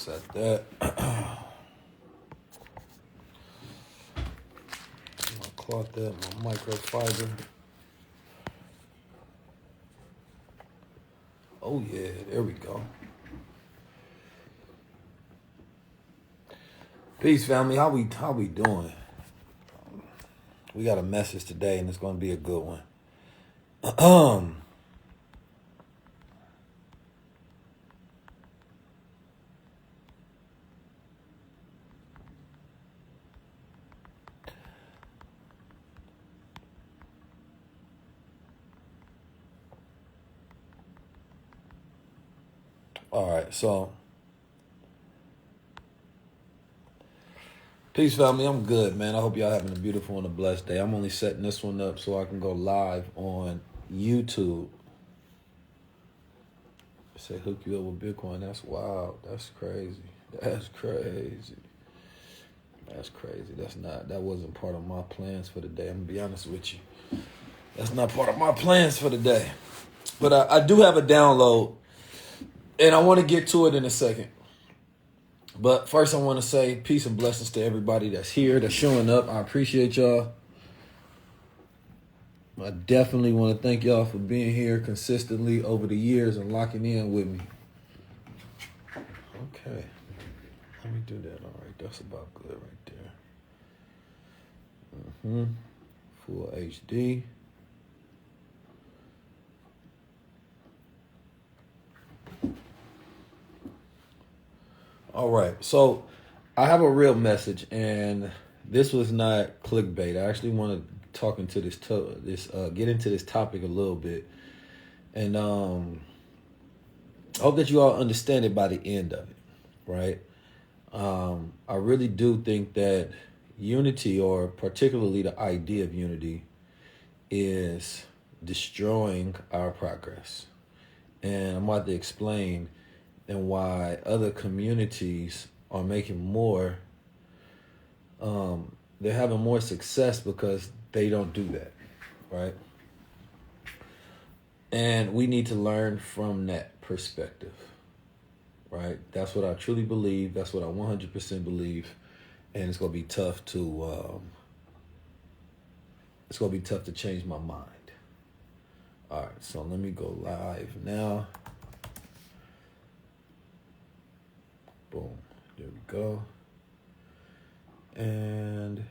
Set that. My cloth that, my microfiber. Oh yeah, there we go. Peace, family. How we doing? We got a message today, and it's going to be a good one. All right, so peace, family. I'm good, man. I hope y'all having a beautiful and a blessed day. I'm only setting this one up so I can go live on YouTube. Say hook you up with Bitcoin. That's wild. That's crazy. That's crazy. That's crazy. That wasn't part of my plans for the day. I'm gonna be honest with you. That's not part of my plans for the day. But I do have a download, and I want to get to it in a second. But first, I want to say peace and blessings to everybody that's here, that's showing up. I appreciate y'all. I definitely want to thank y'all for being here consistently over the years and locking in with me. Okay. Let me do that. All right. That's about good right there. Full HD. All right. So I have a real message, and this was not clickbait. I actually want to talk into get into this topic a little bit, and I hope that you all understand it by the end of it, right? I really do think that unity, or particularly the idea of unity, is destroying our progress, and I'm about to explain and why other communities are making more. They're having more success because they don't do that, right? And we need to learn from that perspective, right? That's what I truly believe. That's what I 100% believe. And it's gonna be tough to change my mind. All right, so let me go live now. Boom, there we go. And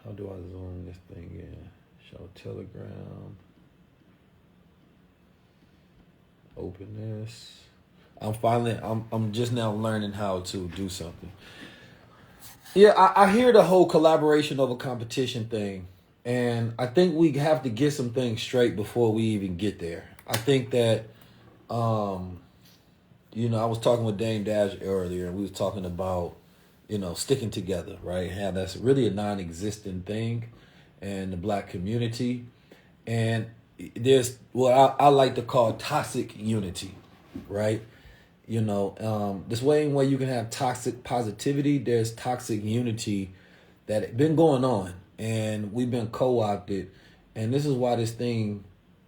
how do I zoom this thing in? Show Telegram. Open this. I'm just now learning how to do something. Yeah, I hear the whole collaboration over competition thing. And I think we have to get some things straight before we even get there. I think that, I was talking with Dame Dash earlier, and we was talking about, sticking together, right? How that's really a non-existent thing in the black community. And there's what I like to call toxic unity, right? This way in where you can have toxic positivity, there's toxic unity that been going on, and we've been co-opted, and this is why this thing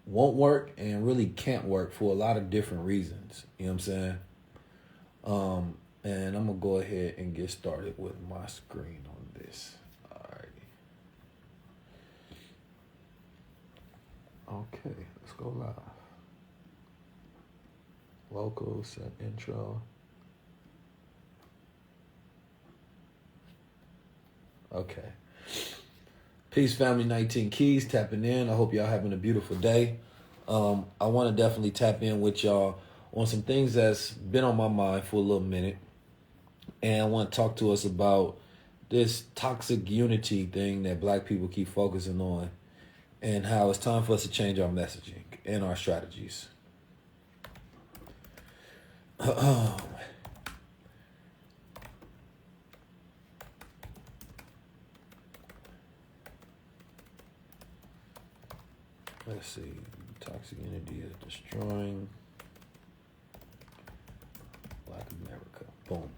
won't work and really can't work for a lot of different reasons. You know what I'm saying? And I'm gonna go ahead and get started with my screen on this. Alrighty. Okay, let's go live. Local, set intro. Okay. Peace, family. 19 Keys tapping in. I hope y'all having a beautiful day. I want to definitely tap in with y'all on some things that's been on my mind for a little minute, and I want to talk to us about this toxic unity thing that black people keep focusing on, and how it's time for us to change our messaging and our strategies. Let's see. Toxic unity is destroying Black America. Boom.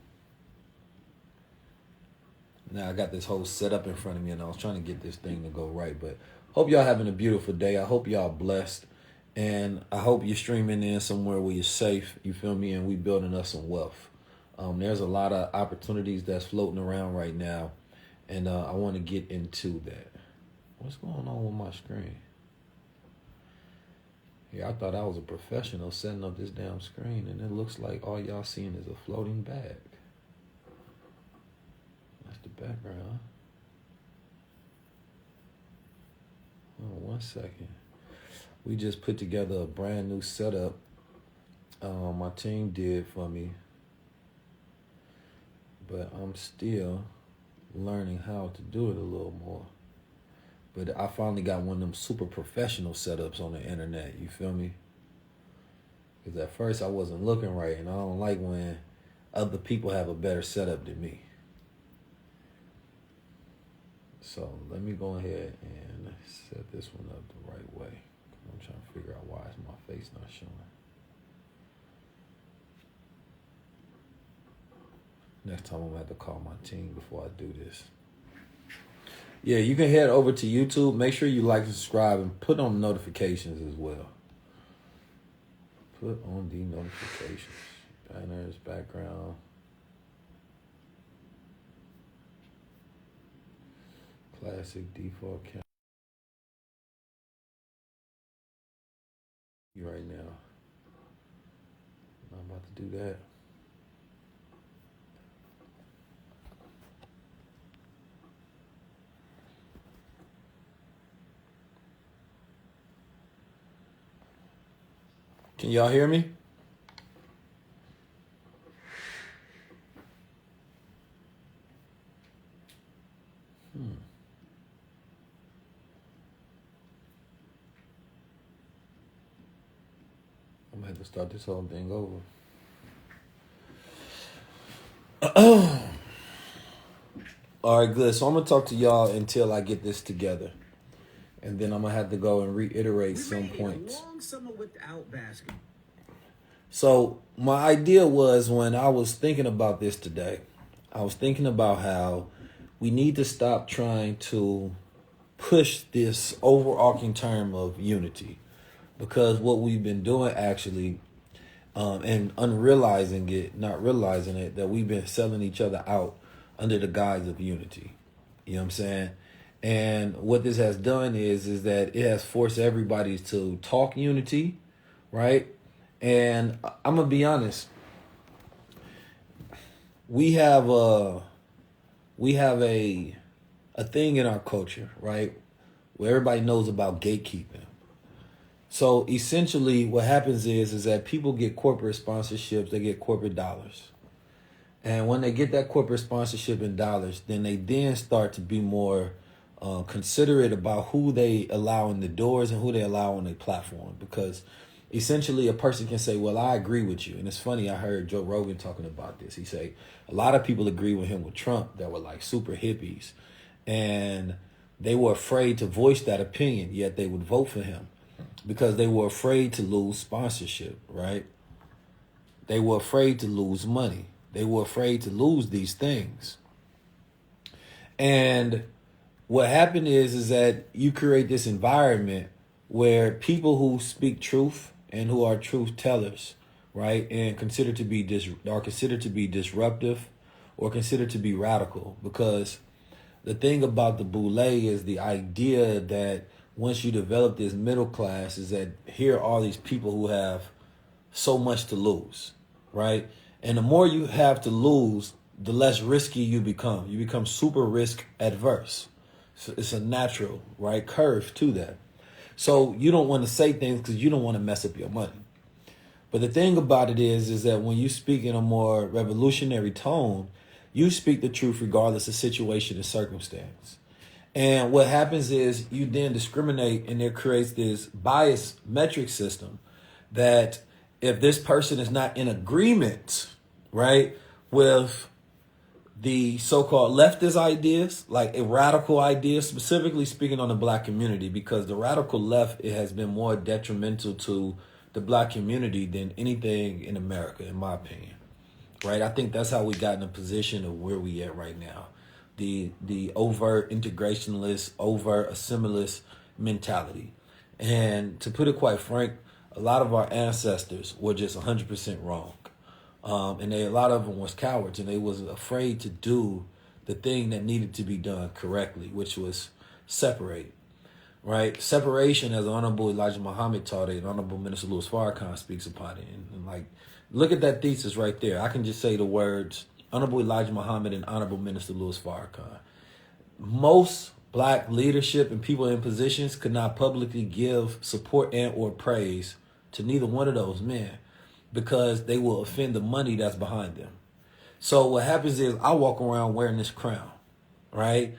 Now I got this whole setup in front of me, and I was trying to get this thing to go right, but hope y'all having a beautiful day. I hope y'all blessed, And I hope you're streaming in somewhere where you're safe. You feel me? And we building us some wealth. There's a lot of opportunities that's floating around right now, and I want to get into that. What's going on with my screen? Yeah, I thought I was a professional setting up this damn screen, and it looks like all y'all seeing is a floating bag. That's the background. Oh, 1 second. We just put together a brand new setup. My team did for me, but I'm still learning how to do it a little more. But I finally got one of them super professional setups on the internet. You feel me? Because at first I wasn't looking right, and I don't like when other people have a better setup than me. So let me go ahead and set this one up the right way. I'm trying to figure out why is my face not showing. Next time I'm gonna have to call my team before I do this. Yeah, you can head over to YouTube. Make sure you like and subscribe and put on notifications as well. Put on the notifications. Banners, background. Classic default camera. Right now. I'm about to do that. Can y'all hear me? I'm gonna have to start this whole thing over. All right, good. So I'm gonna talk to y'all until I get this together, and then I'm gonna have to go and reiterate some points. So my idea was, when I was thinking about this today, I was thinking about how we need to stop trying to push this overarching term of unity, because what we've been doing actually, and unrealizing it, not realizing it, that we've been selling each other out under the guise of unity. You know what I'm saying? And what this has done is that it has forced everybody to talk unity, right? And I'm gonna be honest. We have a thing in our culture, right, where everybody knows about gatekeeping. So essentially, what happens is that people get corporate sponsorships, they get corporate dollars, and when they get that corporate sponsorship in dollars, then they then start to be more considerate about who they allow in the doors and who they allow on their platform, because essentially a person can say, well, I agree with you. And it's funny, I heard Joe Rogan talking about this. He say a lot of people agree with him with Trump that were like super hippies, and they were afraid to voice that opinion, yet they would vote for him because they were afraid to lose sponsorship, right? They were afraid to lose money. They were afraid to lose these things. And what happened is that you create this environment where people who speak truth and who are truth tellers, right, and are considered to be disruptive or considered to be radical. Because the thing about the boule is the idea that once you develop this middle class is that here are all these people who have so much to lose, right? And the more you have to lose, the less risky you become. You become super risk adverse. So it's a natural, right, curve to that. So you don't want to say things because you don't want to mess up your money. But the thing about it is that when you speak in a more revolutionary tone, you speak the truth regardless of situation and circumstance. And what happens is you then discriminate, and it creates this bias metric system that if this person is not in agreement, right, with the so-called leftist ideas, like a radical ideas, specifically speaking on the black community, because the radical left, it has been more detrimental to the black community than anything in America, in my opinion, right? I think that's how we got in a position of where we at right now. The overt integrationalist, overt assimilist mentality. And to put it quite frank, a lot of our ancestors were just 100% wrong. And a lot of them was cowards, and they was afraid to do the thing that needed to be done correctly, which was separate. Right? Separation, as the Honorable Elijah Muhammad taught it, and Honorable Minister Louis Farrakhan speaks upon it. And like, look at that thesis right there. I can just say the words Honorable Elijah Muhammad and Honorable Minister Louis Farrakhan. Most black leadership and people in positions could not publicly give support and or praise to neither one of those men because they will offend the money that's behind them. So what happens is I walk around wearing this crown, right?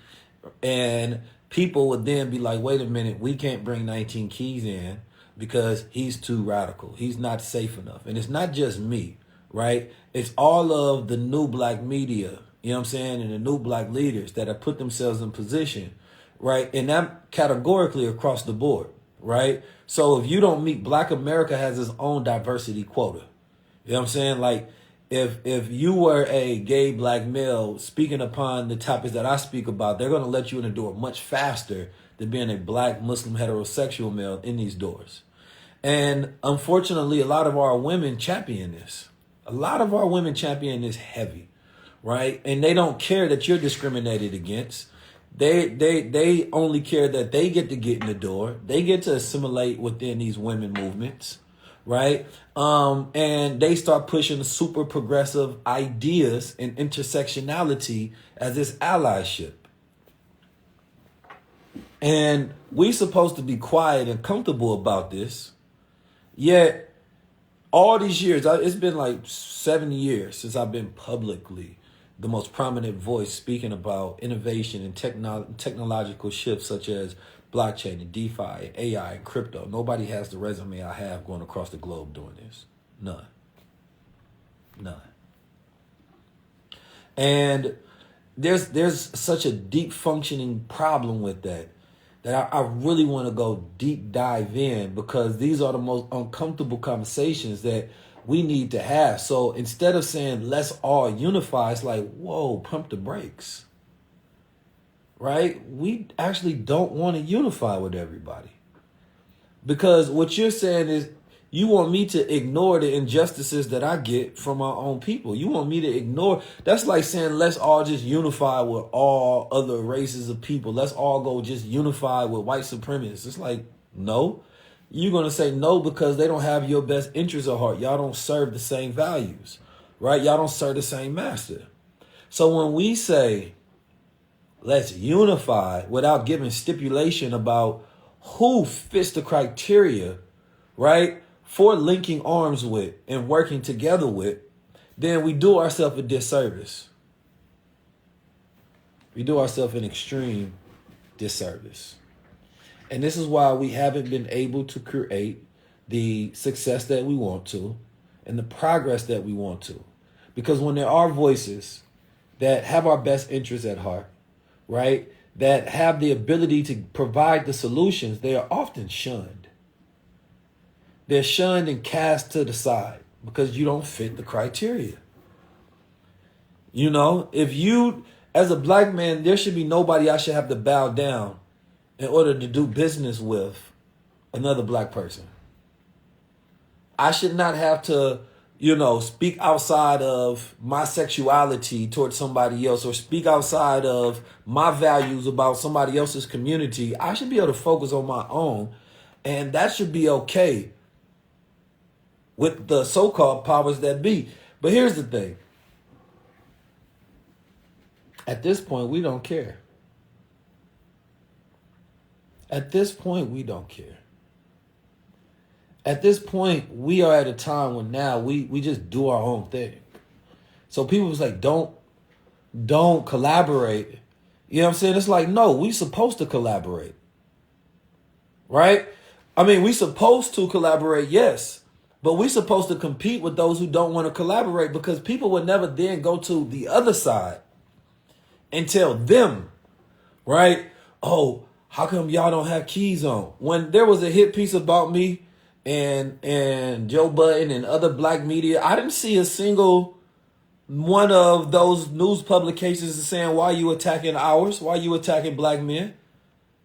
And people would then be like, wait a minute, we can't bring 19 Keys in because he's too radical. He's not safe enough. And it's not just me, right? It's all of the new black media, you know what I'm saying, and the new black leaders that have put themselves in position, right? And that categorically across the board, right? So if you don't meet, Black America has its own diversity quota. You know what I'm saying? Like, if you were a gay black male speaking upon the topics that I speak about, they're going to let you in the door much faster than being a black Muslim heterosexual male in these doors. And unfortunately, a lot of our women champion this. A lot of our women champion this heavy, right? And they don't care that you're discriminated against. They only care that they get to get in the door. They get to assimilate within these women movements, right? And they start pushing super progressive ideas and intersectionality as this allyship. And we supposed to be quiet and comfortable about this. Yet all these years, it's been like 7 years since I've been publicly the most prominent voice speaking about innovation and technological shifts such as blockchain and DeFi and AI and crypto. Nobody has the resume I have going across the globe doing this. None. And there's such a deep functioning problem with that I really want to go deep dive in, because these are the most uncomfortable conversations that we need to have. So instead of saying let's all unify, it's like, whoa, pump the brakes. Right? We actually don't want to unify with everybody. Because what you're saying is you want me to ignore the injustices that I get from our own people. You want me to ignore. That's like saying let's all just unify with all other races of people. Let's all go just unify with white supremacists. It's like, no. You're going to say no because they don't have your best interests at heart. Y'all don't serve the same values, right? Y'all don't serve the same master. So when we say let's unify without giving stipulation about who fits the criteria, right, for linking arms with and working together with, then we do ourselves a disservice. We do ourselves an extreme disservice. And this is why we haven't been able to create the success that we want to and the progress that we want to. Because when there are voices that have our best interests at heart, right, that have the ability to provide the solutions, they are often shunned. They're shunned and cast to the side because you don't fit the criteria. You know, if you, as a black man, there should be nobody I should have to bow down in order to do business with another black person. I should not have to, speak outside of my sexuality towards somebody else or speak outside of my values about somebody else's community. I should be able to focus on my own, and that should be okay with the so-called powers that be. But here's the thing. At this point, we don't care. At this point, we don't care. At this point, we are at a time when now we just do our own thing. So people was like, don't collaborate. You know what I'm saying? It's like, no, we supposed to collaborate. Right? I mean, we supposed to collaborate, yes. But we supposed to compete with those who don't want to collaborate, because people would never then go to the other side and tell them, right? Oh, how come y'all don't have keys on? When there was a hit piece about me and Joe Budden and other black media, I didn't see a single one of those news publications saying, why you attacking ours? Why you attacking black men?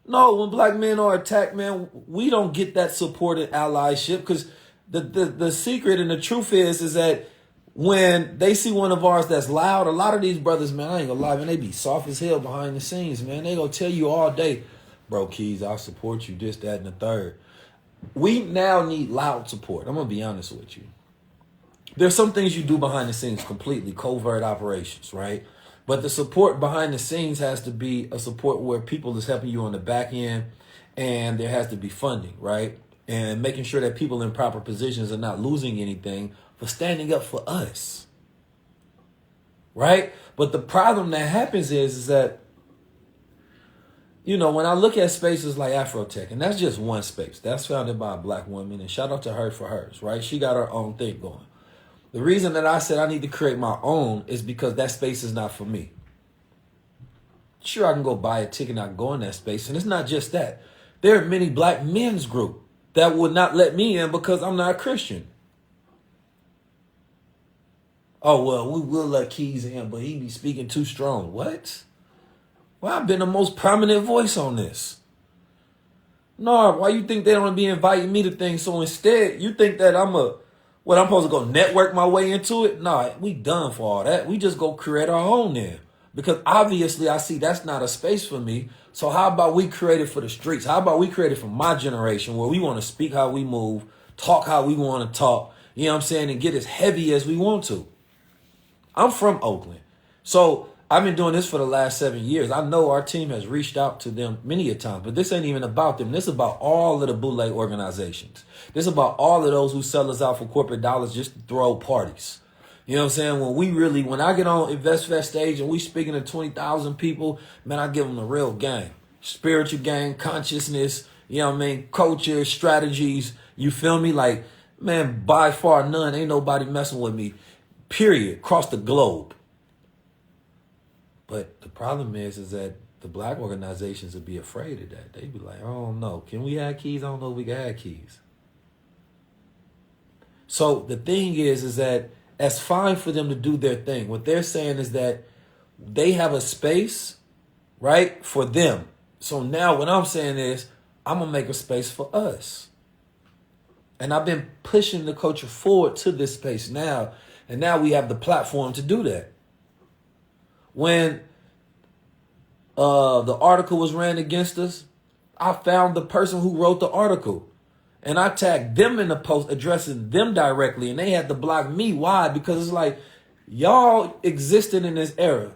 No, when black men are attacked, man, we don't get that support and allyship, because The secret and the truth is that when they see one of ours that's loud, a lot of these brothers, man, I ain't gonna lie, man, they be soft as hell behind the scenes, man. They gonna tell you all day, bro, Keys, I'll support you, this, that, and the third. We now need loud support. I'm gonna be honest with you. There's some things you do behind the scenes, completely covert operations, right? But the support behind the scenes has to be a support where people is helping you on the back end, and there has to be funding, right? And making sure that people in proper positions are not losing anything for standing up for us, right? But the problem that happens is that, you know, when I look at spaces like Afrotech, and that's just one space, that's founded by a black woman, and shout out to her for hers, right? She got her own thing going. The reason that I said I need to create my own is because that space is not for me. Sure, I can go buy a ticket and I can go in that space. And it's not just that. There are many black men's group that would not let me in because I'm not a Christian. Oh, well, we will let Keys in, but he be speaking too strong. What? Well, I've been the most prominent voice on this. No, why you think they don't be inviting me to things? So instead, you think that I'm supposed to go network my way into it? Nah, we done for all that. We just go create our own then. Because obviously I see that's not a space for me. So how about we create it for the streets? How about we create it for my generation where we want to speak how we move, talk how we want to talk, you know what I'm saying, and get as heavy as we want to. I'm from Oakland. So I've been doing this for the last 7 years. I know our team has reached out to them many a time, but this ain't even about them. This is about all of the bootleg organizations. This is about all of those who sell us out for corporate dollars just to throw parties. You know what I'm saying? When I get on InvestFest stage and we speaking to 20,000 people, man, I give them the real game. Spiritual game, consciousness, you know what I mean? Culture, strategies, you feel me? Like, man, by far none, ain't nobody messing with me, period, across the globe. But the problem is that the black organizations would be afraid of that. They'd be like, oh, no, can we have Keys? I don't know if we can have Keys. So the thing is that it's fine for them to do their thing. What they're saying is that they have a space, right, for them. So now what I'm saying is I'm going to make a space for us. And I've been pushing the culture forward to this space now. And now we have the platform to do that. When the article was ran against us, I found the person who wrote the article. And I tagged them in the post addressing them directly. And they had to block me. Why? Because it's like, y'all existed in this era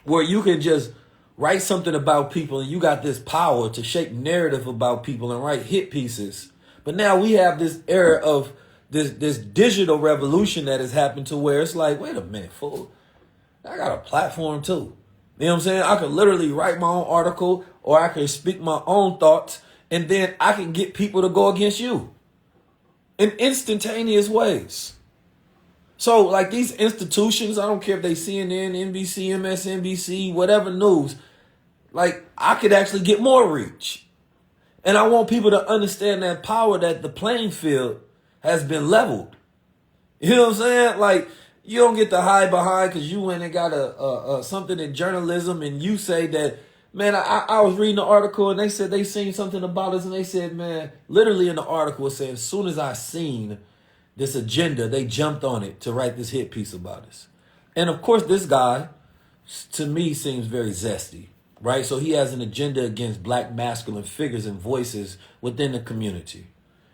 where you can just write something about people and you got this power to shape narrative about people and write hit pieces. But now we have this era of this digital revolution that has happened to where it's like, wait a minute, fool. I got a platform too. You know what I'm saying? I could literally write my own article or I can speak my own thoughts. And then I can get people to go against you in instantaneous ways. So like these institutions, I don't care if they CNN, NBC, MSNBC, whatever news, like I could actually get more reach. And I want people to understand that power, that the playing field has been leveled. You know what I'm saying? Like you don't get to hide behind because you went and got a something in journalism and you say that, man, I was reading the article and they said they seen something about us and they said, man, literally in the article it said, as soon as I seen this agenda, they jumped on it to write this hit piece about us. And of course, this guy, to me, seems very zesty, right? So he has an agenda against black masculine figures and voices within the community.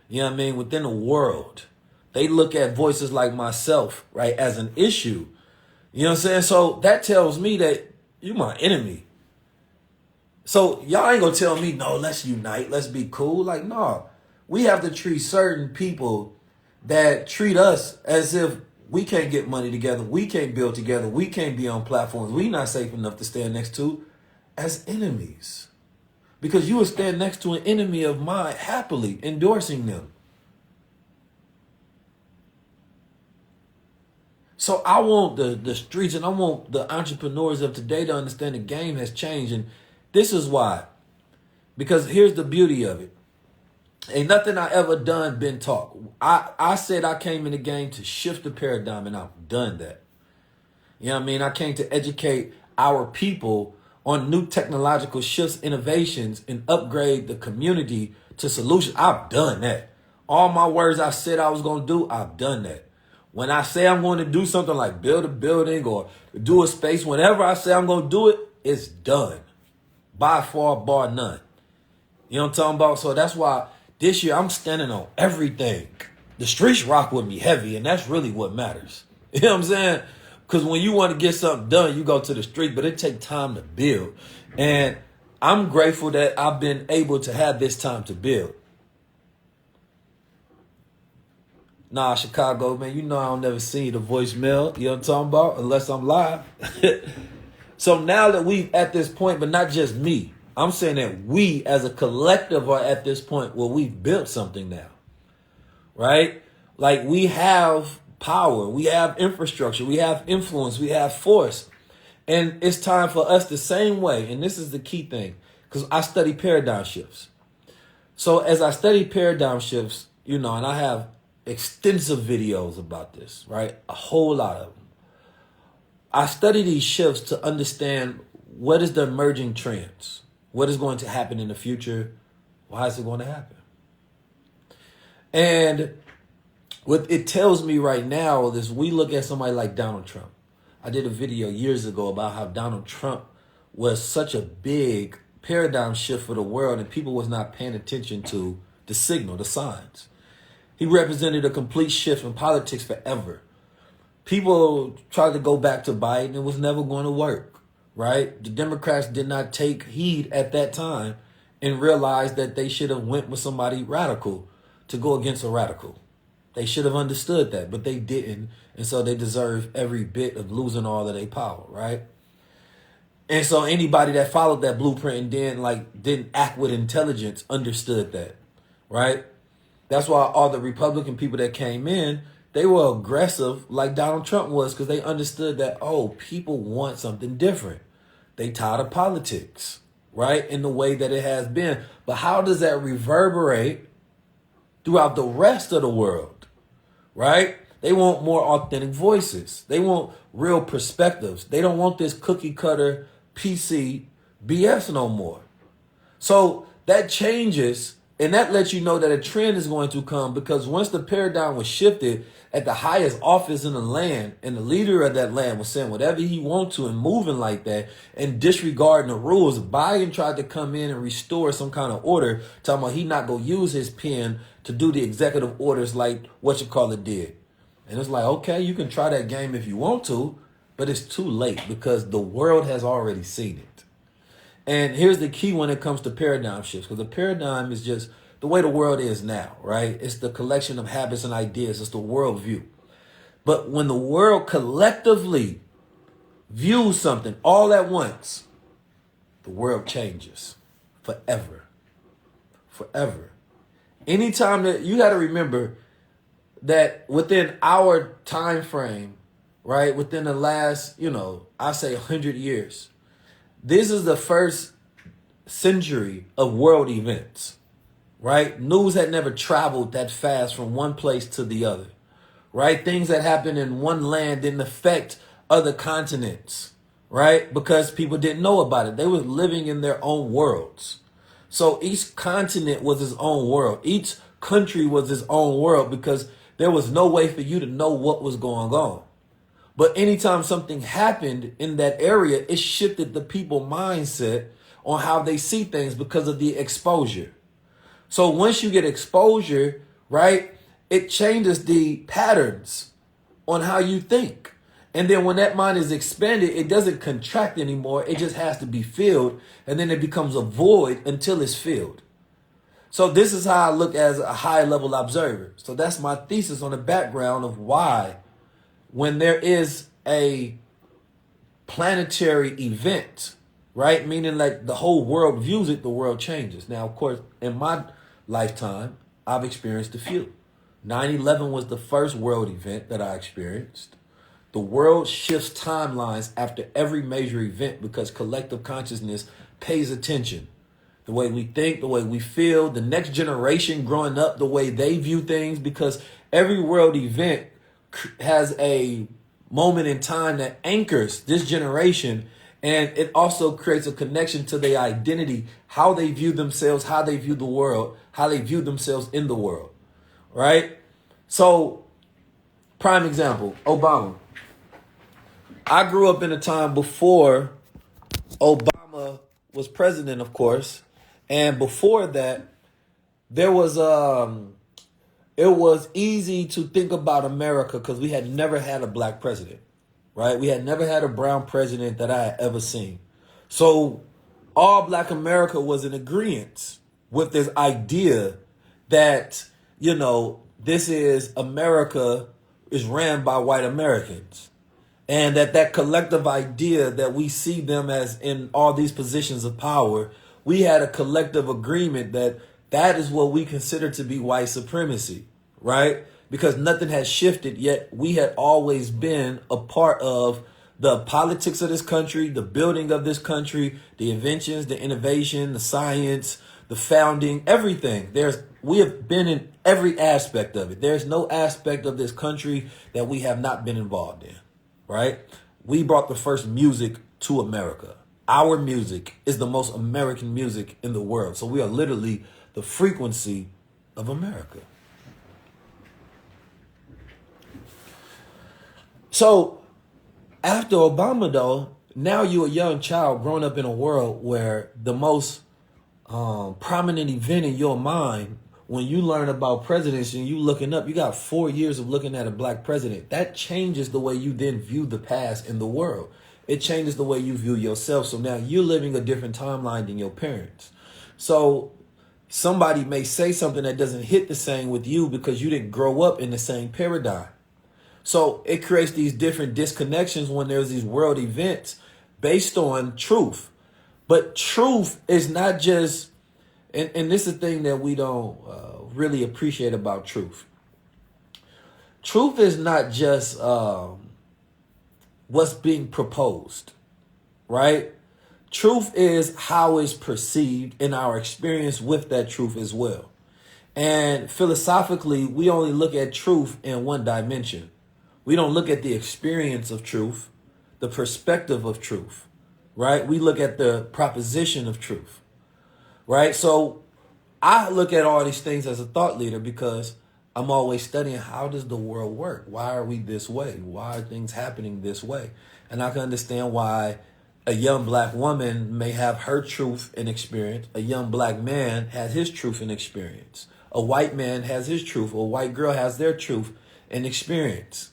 You know what I mean? Within the world. They look at voices like myself, right, as an issue. You know what I'm saying? So that tells me that you're my enemy. So y'all ain't gonna tell me, no, let's unite, let's be cool. Like, no, we have to treat certain people that treat us as if we can't get money together, we can't build together, we can't be on platforms we not safe enough to stand next to as enemies. Because you would stand next to an enemy of mine happily endorsing them. So I want the streets and I want the entrepreneurs of today to understand the game has changed. And this is why. Because here's the beauty of it. Ain't nothing I ever done been taught. I said I came in the game to shift the paradigm, and I've done that. You know what I mean? I came to educate our people on new technological shifts, innovations, and upgrade the community to solutions. I've done that. All my words I said I was going to do, I've done that. When I say I'm going to do something like build a building or do a space, whenever I say I'm going to do it, it's done. By far, bar none. You know what I'm talking about? So that's why this year I'm standing on everything. The streets rock with me heavy, and that's really what matters. You know what I'm saying? Because when you want to get something done, you go to the street, but it takes time to build. And I'm grateful that I've been able to have this time to build. Nah, Chicago, man, you know I don't never see the voicemail, you know what I'm talking about, unless I'm live. So now that we at this point, but not just me, I'm saying that we as a collective are at this point where we've built something now, right? Like we have power, we have infrastructure, we have influence, we have force. And it's time for us the same way, and this is the key thing, because I study paradigm shifts. So as I study paradigm shifts, you know, and I have extensive videos about this, right? A whole lot of them. I study these shifts to understand what is the emerging trends, what is going to happen in the future, why is it going to happen? And what it tells me right now is we look at somebody like Donald Trump. I did a video years ago about how Donald Trump was such a big paradigm shift for the world and people was not paying attention to the signal, the signs. He represented a complete shift in politics forever. People tried to go back to Biden. It was never going to work, right? The Democrats did not take heed at that time and realized that they should have went with somebody radical to go against a radical. They should have understood that, but they didn't. And so they deserve every bit of losing all of their power, right? And so anybody that followed that blueprint and didn't act with intelligence understood that, right? That's why all the Republican people that came in, they were aggressive like Donald Trump was because they understood that, oh, people want something different. They tired of politics, right, in the way that it has been. But how does that reverberate throughout the rest of the world, right? They want more authentic voices. They want real perspectives. They don't want this cookie cutter PC BS no more. So that changes. And that lets you know that a trend is going to come because once the paradigm was shifted at the highest office in the land and the leader of that land was saying whatever he wants to and moving like that and disregarding the rules, Biden tried to come in and restore some kind of order, talking about he not going to use his pen to do the executive orders like it did. And it's like, okay, you can try that game if you want to, but it's too late because the world has already seen it. And here's the key when it comes to paradigm shifts, because the paradigm is just the way the world is now, right? It's the collection of habits and ideas. It's the worldview. But when the world collectively views something all at once, the world changes forever. Forever. Anytime that you got to remember that within our time frame, right, within the last, I say 100 years, this is the first century of world events, right? News had never traveled that fast from one place to the other, right? Things that happened in one land didn't affect other continents, right? Because people didn't know about it. They were living in their own worlds. So each continent was its own world. Each country was its own world because there was no way for you to know what was going on. But anytime something happened in that area, it shifted the people mindset on how they see things because of the exposure. So once you get exposure, right, it changes the patterns on how you think. And then when that mind is expanded, it doesn't contract anymore. It just has to be filled. And then it becomes a void until it's filled. So this is how I look as a high level observer. So that's my thesis on the background of why when there is a planetary event, right? Meaning like the whole world views it, the world changes. Now, of course, in my lifetime, I've experienced a few. 9/11 was the first world event that I experienced. The world shifts timelines after every major event because collective consciousness pays attention. The way we think, the way we feel, the next generation growing up, the way they view things, because every world event has a moment in time that anchors this generation, and it also creates a connection to their identity, how they view themselves, how they view the world, how they view themselves in the world, right? So, prime example, Obama. I grew up in a time before Obama was president, of course, and before that, there was it was easy to think about America because we had never had a black president, right? We had never had a brown president that I had ever seen. So all black America was in agreement with this idea that, this is America is ran by white Americans. And that collective idea that we see them as in all these positions of power, we had a collective agreement that is what we consider to be white supremacy, right? Because nothing has shifted, yet we had always been a part of the politics of this country, the building of this country, the inventions, the innovation, the science, the founding, everything. We have been in every aspect of it. There's no aspect of this country that we have not been involved in, right? We brought the first music to America. Our music is the most American music in the world. So we are literally the frequency of America. So after Obama, though, now you're a young child growing up in a world where the most prominent event in your mind, when you learn about presidency and you looking up, you got 4 years of looking at a black president. That changes the way you then view the past in the world. It changes the way you view yourself. So now you're living a different timeline than your parents. So somebody may say something that doesn't hit the same with you because you didn't grow up in the same paradigm. So it creates these different disconnections when there's these world events based on truth. But truth is not just, and this is the thing that we don't really appreciate about truth. Truth is not just what's being proposed, right? Truth is how it's perceived in our experience with that truth as well. And philosophically, we only look at truth in one dimension. We don't look at the experience of truth, the perspective of truth, right? We look at the proposition of truth, right? So I look at all these things as a thought leader because I'm always studying how does the world work? Why are we this way? Why are things happening this way? And I can understand why a young black woman may have her truth and experience. A young black man has his truth and experience. A white man has his truth. A white girl has their truth and experience.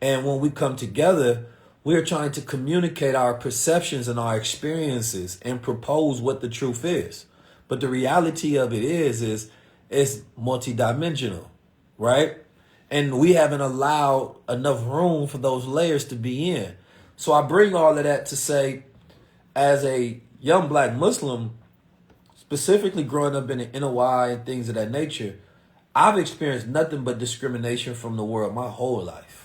And when we come together, we're trying to communicate our perceptions and our experiences and propose what the truth is. But the reality of it is it's multidimensional, right? And we haven't allowed enough room for those layers to be in. So I bring all of that to say, as a young black Muslim, specifically growing up in the NOI and things of that nature, I've experienced nothing but discrimination from the world my whole life.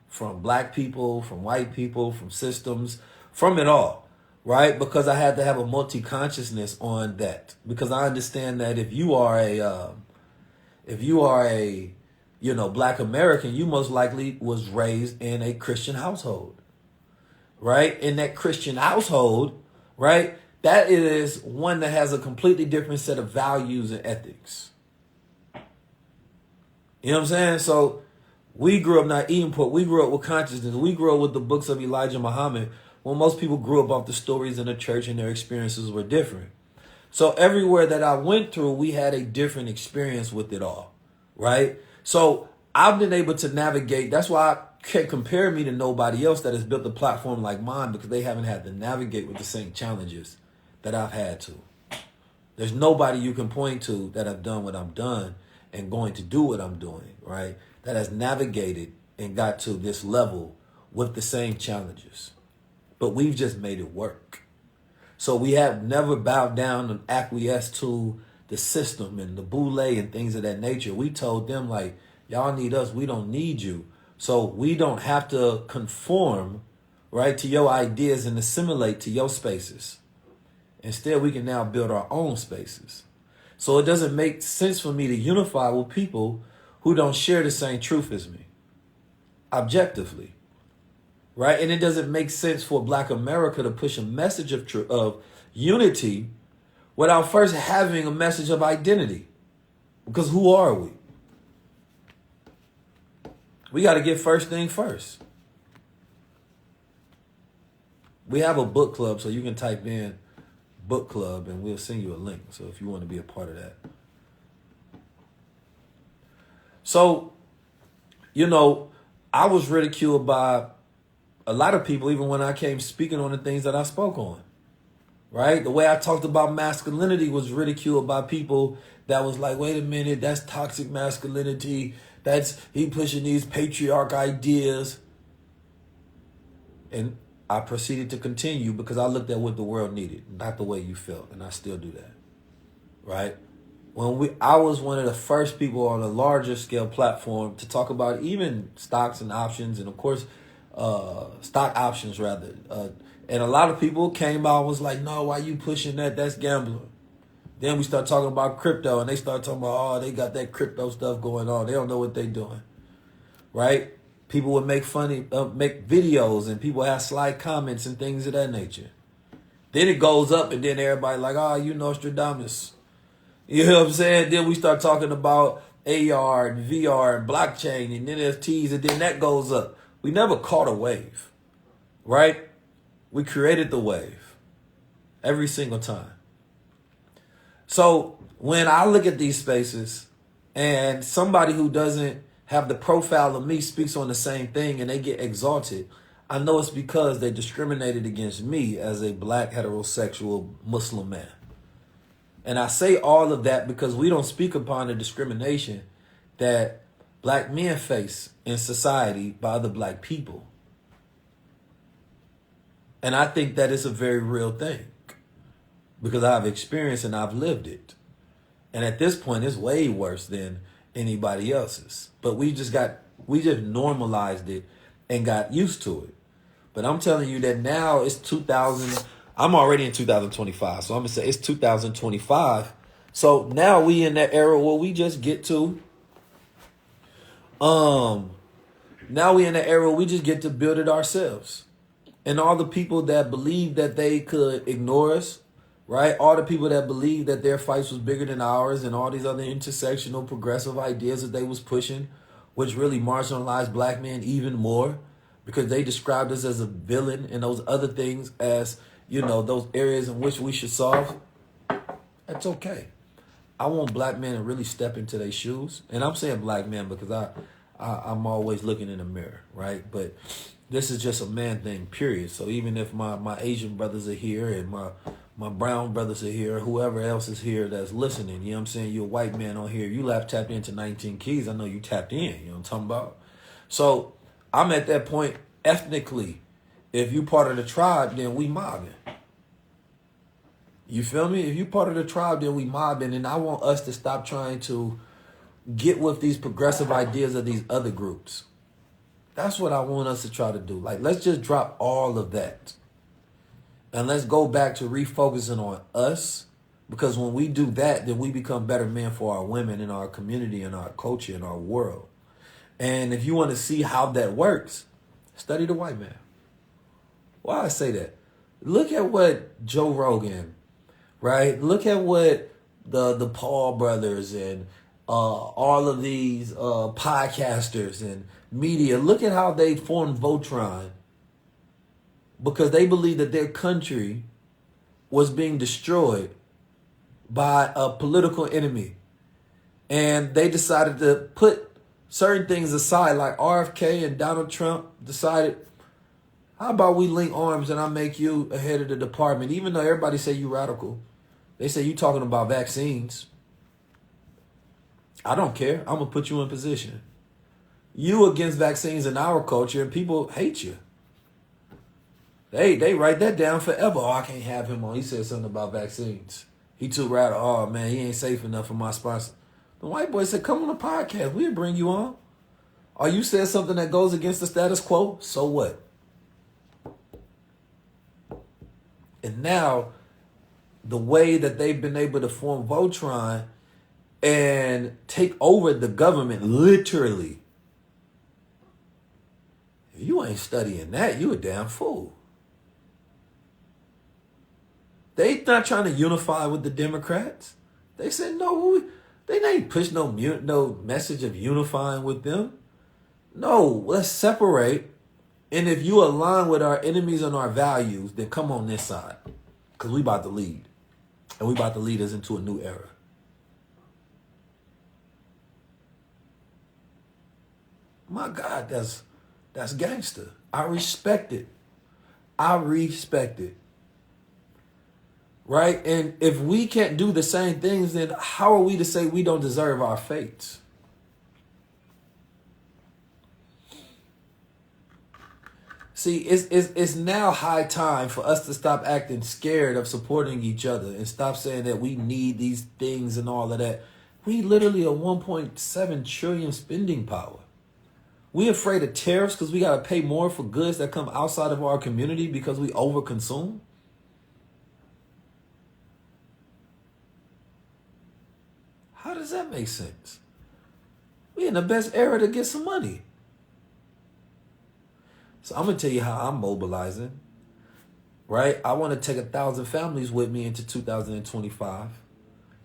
From black people, from white people, from systems, from it all, right? Because I had to have a multi-consciousness on that. Because I understand that if you are a black American, you most likely was raised in a Christian household, right? In that Christian household, right? That is one that has a completely different set of values and ethics. You know what I'm saying? So we grew up not eating pork. We grew up with consciousness. We grew up with the books of Elijah Muhammad. When most people grew up off the stories in the church and their experiences were different. So everywhere that I went through, we had a different experience with it all, right? So I've been able to navigate. That's why I can't compare me to nobody else that has built a platform like mine, because they haven't had to navigate with the same challenges that I've had to. There's nobody you can point to that have done what I've done and going to do what I'm doing, right? That has navigated and got to this level with the same challenges. But we've just made it work. So we have never bowed down and acquiesced to the system and the boule and things of that nature. We told them, like, y'all need us, we don't need you. So we don't have to conform, right, to your ideas and assimilate to your spaces. Instead, we can now build our own spaces. So it doesn't make sense for me to unify with people who don't share the same truth as me, objectively, right? And it doesn't make sense for Black America to push a message of unity without first having a message of identity. Because who are we? we got to get first thing first. We have a book club, so you can type in book club and we'll send you a link. So if you want to be a part of that. So, I was ridiculed by a lot of people, even when I came speaking on the things that I spoke on. Right? The way I talked about masculinity was ridiculed by people that was like, wait a minute, that's toxic masculinity. He pushing these patriarch ideas. And I proceeded to continue because I looked at what the world needed, not the way you felt. And I still do that. Right? I was one of the first people on a larger scale platform to talk about even stocks and options, and of course, stock options rather. And a lot of people came out and was like, no, why you pushing that? That's gambling. Then we start talking about crypto, and they start talking about, oh, they got that crypto stuff going on. They don't know what they're doing, right? People would make videos, and people have slight comments and things of that nature. Then it goes up, and then everybody like, oh, you Nostradamus. You know what I'm saying? Then we start talking about AR and VR and blockchain and NFTs, and then that goes up. We never caught a wave, right? We created the wave every single time. So when I look at these spaces and somebody who doesn't have the profile of me speaks on the same thing and they get exalted, I know it's because they discriminated against me as a black heterosexual Muslim man. And I say all of that because we don't speak upon the discrimination that black men face in society by other black people. And I think that is a very real thing because I've experienced and I've lived it. And at this point, it's way worse than anybody else's. But we just normalized it and got used to it. But I'm telling you that now it's 2000. I'm already in 2025. So I'm going to say it's 2025. So now we in that era where we just get to, now we in the era where we just get to build it ourselves. And all the people that believe that they could ignore us, right? All the people that believe that their fights was bigger than ours and all these other intersectional progressive ideas that they was pushing, which really marginalized black men even more because they described us as a villain and those other things as, those areas in which we should solve. That's okay. I want black men to really step into their shoes. And I'm saying black men because I'm always looking in the mirror, right? But this is just a man thing, period. So even if my Asian brothers are here and my brown brothers are here, whoever else is here that's listening, you know what I'm saying? You're a white man on here. You tapped into 19 keys. I know you tapped in, you know what I'm talking about? So I'm at that point ethnically. If you part of the tribe, then we mobbing. You feel me? If you part of the tribe, then we mobbing. And I want us to stop trying to get with these progressive ideas of these other groups. That's what I want us to try to do. Like, let's just drop all of that. And let's go back to refocusing on us. Because when we do that, then we become better men for our women in our community and our culture and our world. And if you want to see how that works, study the white man. Why I say that? Look at what Joe Rogan, right? Look at what the Paul brothers and all of these podcasters and media, look at how they formed Voltron because they believed that their country was being destroyed by a political enemy. And they decided to put certain things aside, like RFK and Donald Trump decided, how about we link arms and I make you a head of the department? Even though everybody say you radical. They say you talking about vaccines. I don't care. I'm going to put you in position. You against vaccines in our culture and people hate you. They write that down forever. Oh, I can't have him on. He said something about vaccines. He too radical. Oh, man, he ain't safe enough for my sponsor. The white boy said, come on the podcast. We'll bring you on. Or you said something that goes against the status quo. So what? And now, the way that they've been able to form Voltron and take over the government, literally. If you ain't studying that, you a damn fool. They not trying to unify with the Democrats. They said, no, they ain't push no message of unifying with them. No, let's separate. And if you align with our enemies and our values, then come on this side. Because we about to lead. And we about to lead us into a new era. My God, that's gangster. I respect it. I respect it. Right? And if we can't do the same things, then how are we to say we don't deserve our fates? See, it's now high time for us to stop acting scared of supporting each other and stop saying that we need these things and all of that. We literally are 1.7 trillion spending power. We afraid of tariffs because we got to pay more for goods that come outside of our community because we overconsume. How does that make sense? We in the best era to get some money. So I'm going to tell you how I'm mobilizing, right? I want to take 1,000 families with me into 2025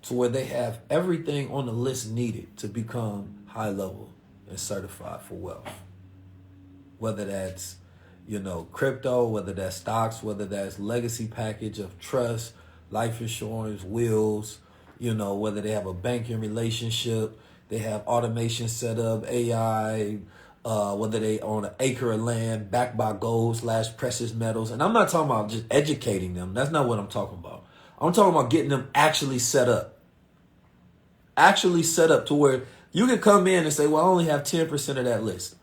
to where they have everything on the list needed to become high level and certified for wealth. Whether that's, crypto, whether that's stocks, whether that's legacy package of trust, life insurance, wills, whether they have a banking relationship, they have automation set up, AI, whether they own an acre of land backed by gold/precious metals. And I'm not talking about just educating them. That's not what I'm talking about. I'm talking about getting them actually set up. Actually set up to where you can come in and say, well, I only have 10% of that list.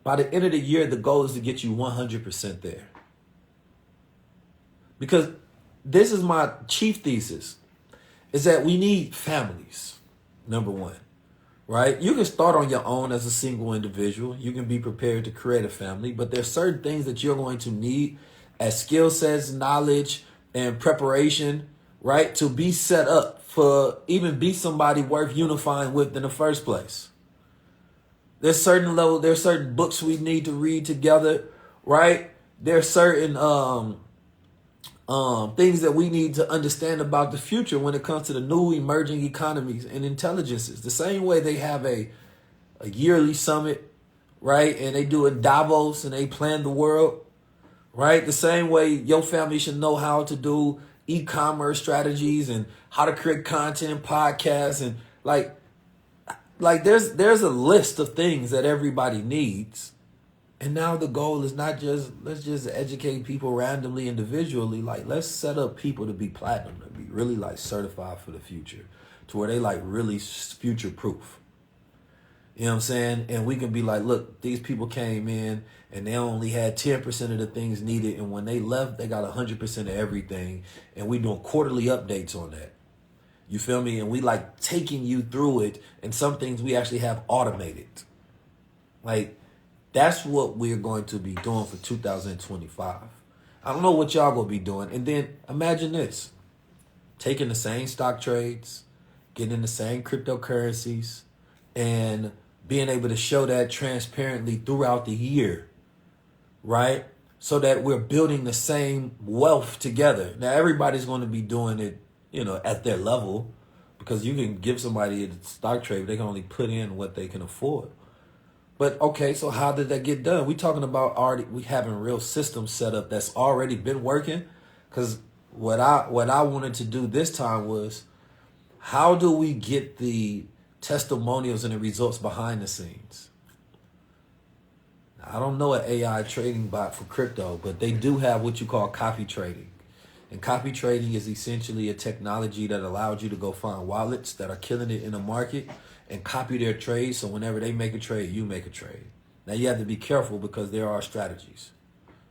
By the end of the year, the goal is to get you 100% there. Because this is my chief thesis, is that we need families, number one. Right? You can start on your own as a single individual. You can be prepared to create a family, but there's certain things that you're going to need as skill sets, knowledge, and preparation, right? To be set up for even be somebody worth unifying with in the first place. There's certain books we need to read together, right? There's certain things that we need to understand about the future when it comes to the new emerging economies and intelligences. The same way they have a yearly summit, right? And they do it Davos and they plan the world, right? The same way your family should know how to do e-commerce strategies and how to create content and podcasts. And like there's a list of things that everybody needs. And now the goal is not just, let's just educate people randomly, individually. Like, let's set up people to be platinum, to be really certified for the future, to where they really future proof. You know what I'm saying? And we can be like, look, these people came in and they only had 10% of the things needed. And when they left, they got 100% of everything. And we doing quarterly updates on that. You feel me? And we taking you through it. And some things we actually have automated. That's what we're going to be doing for 2025. I don't know what y'all going to be doing. And then imagine this. Taking the same stock trades, getting the same cryptocurrencies, and being able to show that transparently throughout the year, right? So that we're building the same wealth together. Now, everybody's going to be doing it, at their level, because you can give somebody a stock trade, but they can only put in what they can afford. But okay, so how did that get done? We talking about we having real systems set up that's already been working. Because what I wanted to do this time was, how do we get the testimonials and the results behind the scenes? I don't know an AI trading bot for crypto, but they do have what you call copy trading. And copy trading is essentially a technology that allows you to go find wallets that are killing it in the market and copy their trades, so whenever they make a trade, you make a trade. Now, you have to be careful because there are strategies.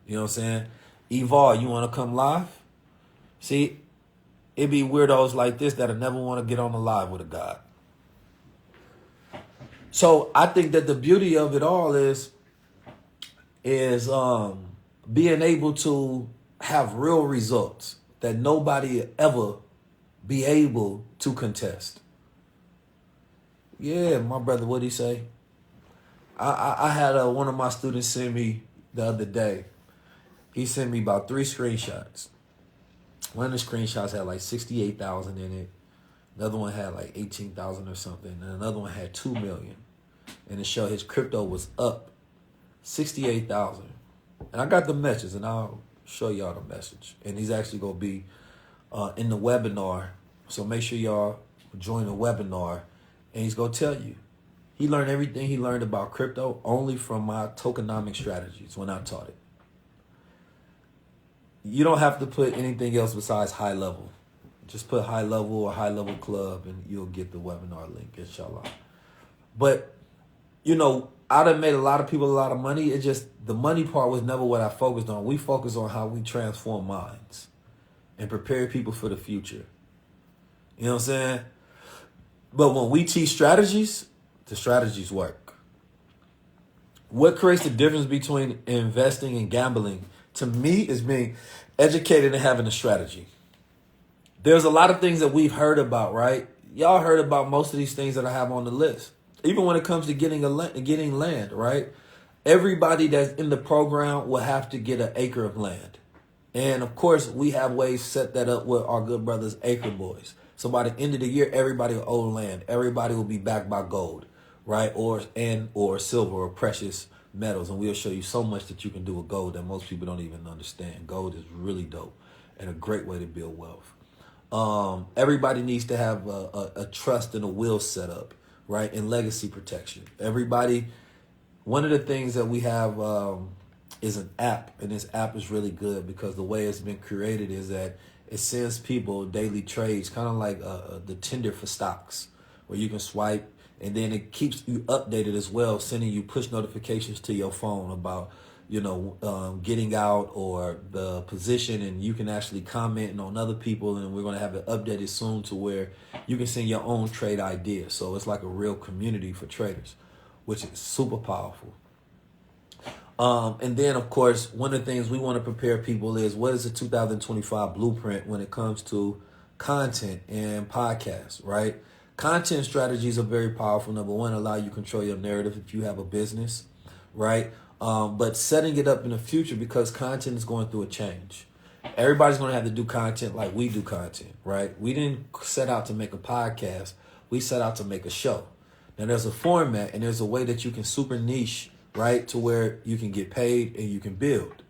You know what I'm saying? Evolve, you want to come live? See, it be weirdos like this that'll never want to get on the live with a god. So I think that the beauty of it all is being able to have real results that nobody ever be able to contest. Yeah, my brother, what'd he say? I had one of my students send me the other day. He sent me about 3 screenshots. One of the screenshots had 68,000 in it. Another one had 18,000 or something. And another one had 2 million. And it showed his crypto was up $68,000. And I got the message, and I'll show y'all the message. And he's actually going to be in the webinar. So make sure y'all join the webinar. And he's going to tell you. He learned everything he learned about crypto only from my tokenomic strategies when I taught it. You don't have to put anything else besides high level. Just put high level or high level club and you'll get the webinar link, inshallah. But, you know, I done made a lot of people a lot of money. It just, the money part was never what I focused on. We focus on how we transform minds and prepare people for the future. You know what I'm saying? But when we teach strategies, the strategies work. What creates the difference between investing and gambling, to me, is being educated and having a strategy. There's a lot of things that we've heard about, right? Y'all heard about most of these things that I have on the list. Even when it comes to getting land, right? Everybody that's in the program will have to get an acre of land. And of course, we have ways to set that up with our good brothers, Acre Boys. So by the end of the year, everybody will own land. Everybody will be backed by gold, right? Or silver or precious metals. And we'll show you so much that you can do with gold that most people don't even understand. Gold is really dope and a great way to build wealth. Everybody needs to have a trust and a will set up, right? And legacy protection. Everybody, one of the things that we have is an app. And this app is really good because the way it's been created is that it sends people daily trades, kind of like the Tinder for stocks, where you can swipe, and then it keeps you updated as well, sending you push notifications to your phone about, you know, getting out or the position, and you can actually comment on other people, and we're going to have it updated soon to where you can send your own trade ideas. So it's like a real community for traders, which is super powerful. And then, of course, one of the things we want to prepare people is what is the 2025 blueprint when it comes to content and podcasts, right? Content strategies are very powerful. Number one, allow you to control your narrative if you have a business, right? But setting it up in the future because content is going through a change. Everybody's going to have to do content like we do content, right? We didn't set out to make a podcast. We set out to make a show. Now, there's a format and there's a way that you can super niche, right, to where you can get paid and you can build,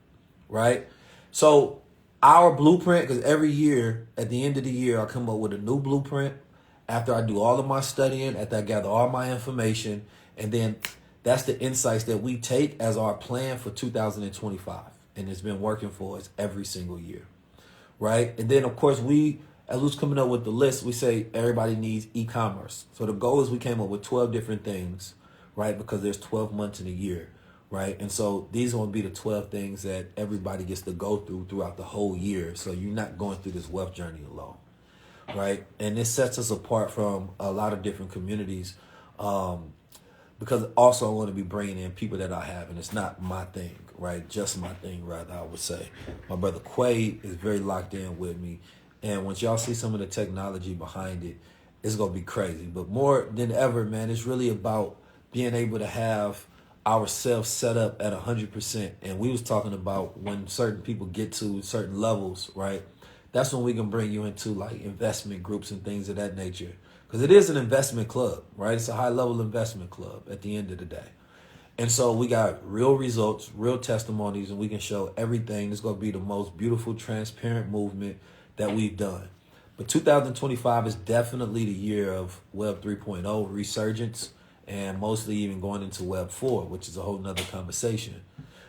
right? So our blueprint, because every year, at the end of the year, I come up with a new blueprint after I do all of my studying, after I gather all my information, and then that's the insights that we take as our plan for 2025. And it's been working for us every single year, right? And then, of course, as we was coming up with the list, we say everybody needs e-commerce. So the goal is we came up with 12 different things, right? Because there's 12 months in a year, right? And so these are going to be the 12 things that everybody gets to go through throughout the whole year. So you're not going through this wealth journey alone, right? And this sets us apart from a lot of different communities because also I want to be bringing in people that I have, and it's not my thing, right? Just my thing, rather, I would say. My brother Quay is very locked in with me. And once y'all see some of the technology behind it, it's going to be crazy. But more than ever, man, it's really about being able to have ourselves set up at 100%. And we was talking about when certain people get to certain levels, right? That's when we can bring you into like investment groups and things of that nature. Because it is an investment club, right? It's a high level investment club at the end of the day. And so we got real results, real testimonies, and we can show everything. It's going to be the most beautiful, transparent movement that we've done. But 2025 is definitely the year of Web 3.0 resurgence, and mostly even going into Web 4, which is a whole nother conversation.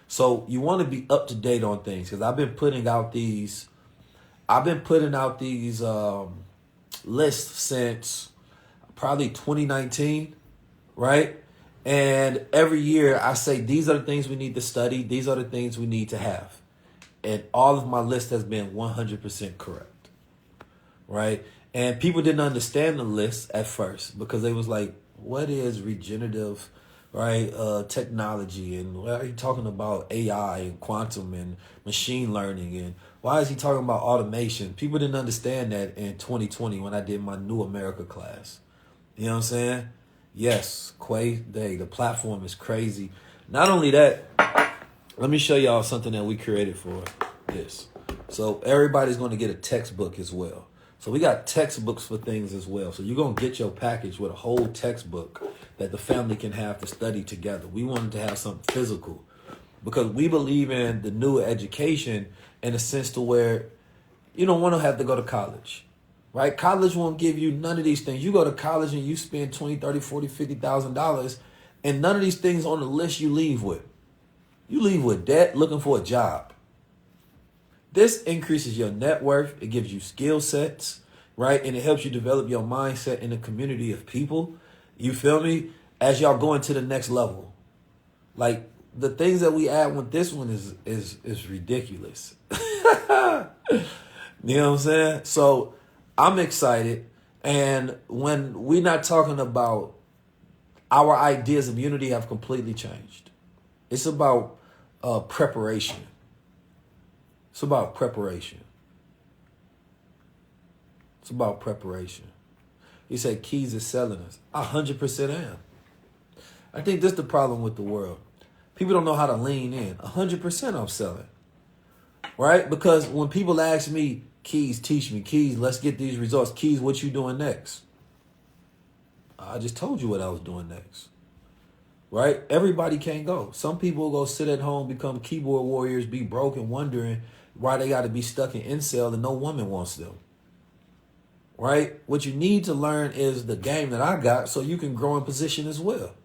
So you want to be up to date on things, because I've been putting out these lists since probably 2019, right? And every year I say, these are the things we need to study. These are the things we need to have. And all of my list has been 100% correct, right? And people didn't understand the list at first because they was like, what is regenerative, right, technology? And why are you talking about AI and quantum and machine learning? And why is he talking about automation? People didn't understand that in 2020 when I did my New America class. You know what I'm saying? Yes, Quay Day, the platform is crazy. Not only that, let me show y'all something that we created for this. So everybody's going to get a textbook as well. So we got textbooks for things as well. So you're going to get your package with a whole textbook that the family can have to study together. We wanted to have something physical, because we believe in the new education in a sense to where you don't want to have to go to college, right? College won't give you none of these things. You go to college and you spend 20, 30, 40, $50,000 and none of these things on the list you leave with. You leave with debt looking for a job. This increases your net worth. It gives you skill sets, right? And it helps you develop your mindset in a community of people. You feel me? As y'all go into the next level. Like the things that we add with this one is ridiculous. You know what I'm saying? So I'm excited. And when we're not talking about our ideas of unity have completely changed. It's about preparation. It's about preparation. It's about preparation. He said Keys is selling us. 100% am. I think this is the problem with the world. People don't know how to lean in. 100% I'm selling. Right? Because when people ask me, Keys, teach me. Keys, let's get these results. Keys, what you doing next? I just told you what I was doing next. Right? Everybody can't go. Some people go sit at home, become keyboard warriors, be broke and wondering why they got to be stuck in incel and no woman wants them. Right? What you need to learn is the game that I got so you can grow in position as well.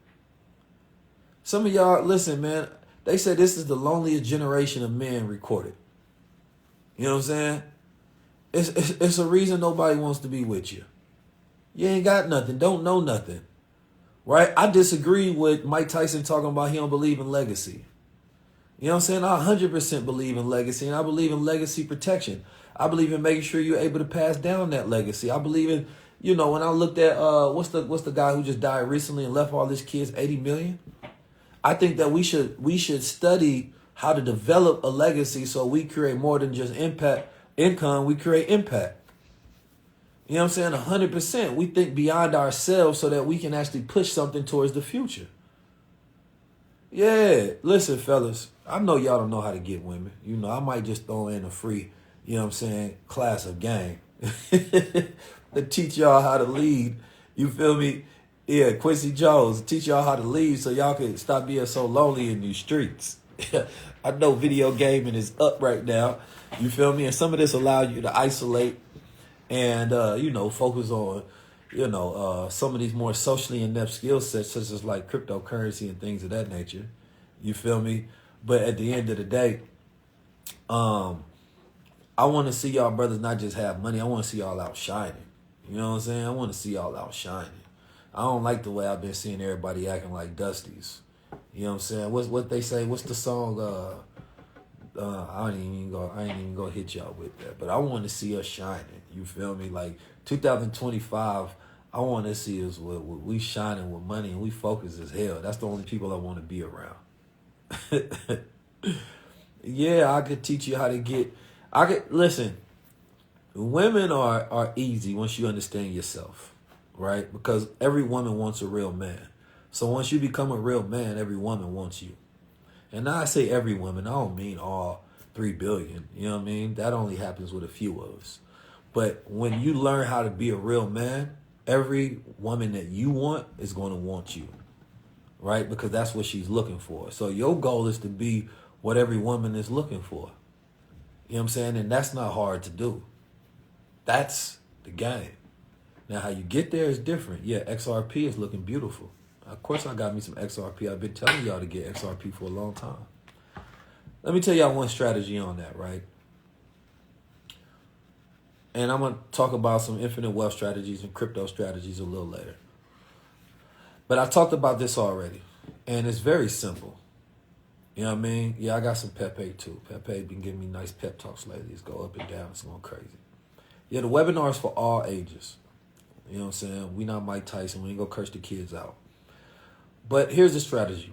Some of y'all, listen, man, they said this is the loneliest generation of men recorded. You know what I'm saying? It's a reason nobody wants to be with you. You ain't got nothing. Don't know nothing. Right? I disagree with Mike Tyson talking about he don't believe in legacy. You know what I'm saying? I 100% believe in legacy, and I believe in legacy protection. I believe in making sure you're able to pass down that legacy. I believe in, you know, when I looked at what's the guy who just died recently and left all his kids $80 million? I think that we should study how to develop a legacy so we create more than just income, we create impact. You know what I'm saying? 100%. We think beyond ourselves so that we can actually push something towards the future. Yeah, listen, fellas, I know y'all don't know how to get women. You know, I might just throw in a free, you know what I'm saying, class of game to teach y'all how to lead. You feel me? Yeah, Quincy Jones, teach y'all how to lead so y'all can stop being so lonely in these streets. I know video gaming is up right now. You feel me? And some of this allows you to isolate and, you know, focus on, you know, some of these more socially inept skill sets, such as like cryptocurrency and things of that nature. You feel me? But at the end of the day, I want to see y'all brothers not just have money. I want to see y'all out shining. You know what I'm saying? I want to see y'all out shining. I don't like the way I've been seeing everybody acting like Dusties. You know what I'm saying? What they say? What's the song? I ain't even gonna hit y'all with that. But I want to see us shining. You feel me? Like 2025, I want to see us with we shining with money and we focus as hell. That's the only people I want to be around. Yeah, I could teach you how to get. Listen. Women are easy once you understand yourself, right? Because every woman wants a real man. So once you become a real man, every woman wants you. And now I say every woman, I don't mean all 3 billion. You know what I mean? That only happens with a few of us. But when you learn how to be a real man, every woman that you want is going to want you, right? Because that's what she's looking for. So your goal is to be what every woman is looking for. You know what I'm saying? And that's not hard to do. That's the game. Now, how you get there is different. Yeah, XRP is looking beautiful. Of course, I got me some XRP. I've been telling y'all to get XRP for a long time. Let me tell y'all one strategy on that, right? And I'm going to talk about some infinite wealth strategies and crypto strategies a little later. But I talked about this already. And it's very simple. You know what I mean? Yeah, I got some Pepe too. Pepe been giving me nice pep talks lately. It's go up and down. It's going crazy. Yeah, the webinar is for all ages. You know what I'm saying? We not Mike Tyson. We ain't gonna curse the kids out. But here's the strategy.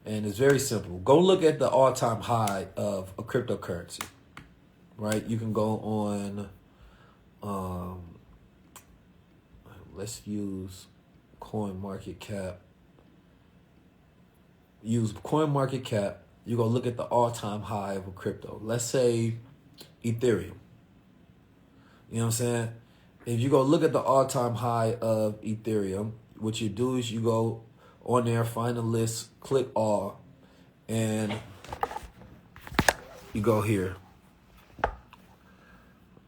And it's very simple. Go look at the all-time high of a cryptocurrency. Right? You can go on, let's use CoinMarketCap. Use CoinMarketCap. You go look at the all-time high of a crypto. Let's say Ethereum. You know what I'm saying? If you go look at the all-time high of Ethereum, what you do is you go on there, find a list, click all, and you go here.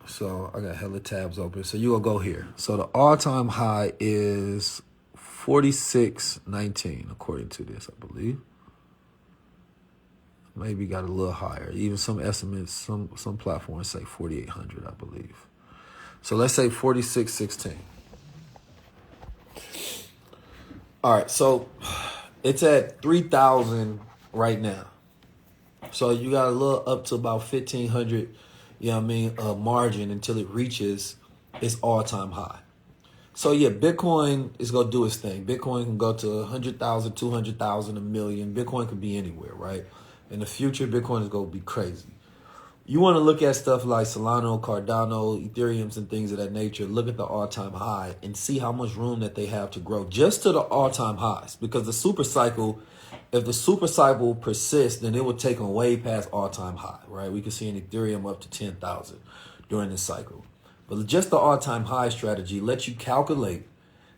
So I got hella tabs open. So you will go here. So the all-time high is 46.19 according to this, I believe. Maybe got a little higher. Even some estimates, some platforms say 4,800, I believe. So let's say 46.16. All right, so it's at 3,000 right now. So you got a little up to about 1,500, margin until it reaches its all-time high. So yeah, Bitcoin is going to do its thing. Bitcoin can go to 100,000, 200,000, a million. Bitcoin could be anywhere, right? In the future, Bitcoin is going to be crazy. You want to look at stuff like Solana, Cardano, Ethereum, and things of that nature. Look at the all-time high and see how much room that they have to grow just to the all-time highs. Because the super cycle, if the super cycle persists, then it will take them way past all-time high, right? We can see in Ethereum up to 10,000 during this cycle. But just the all-time high strategy lets you calculate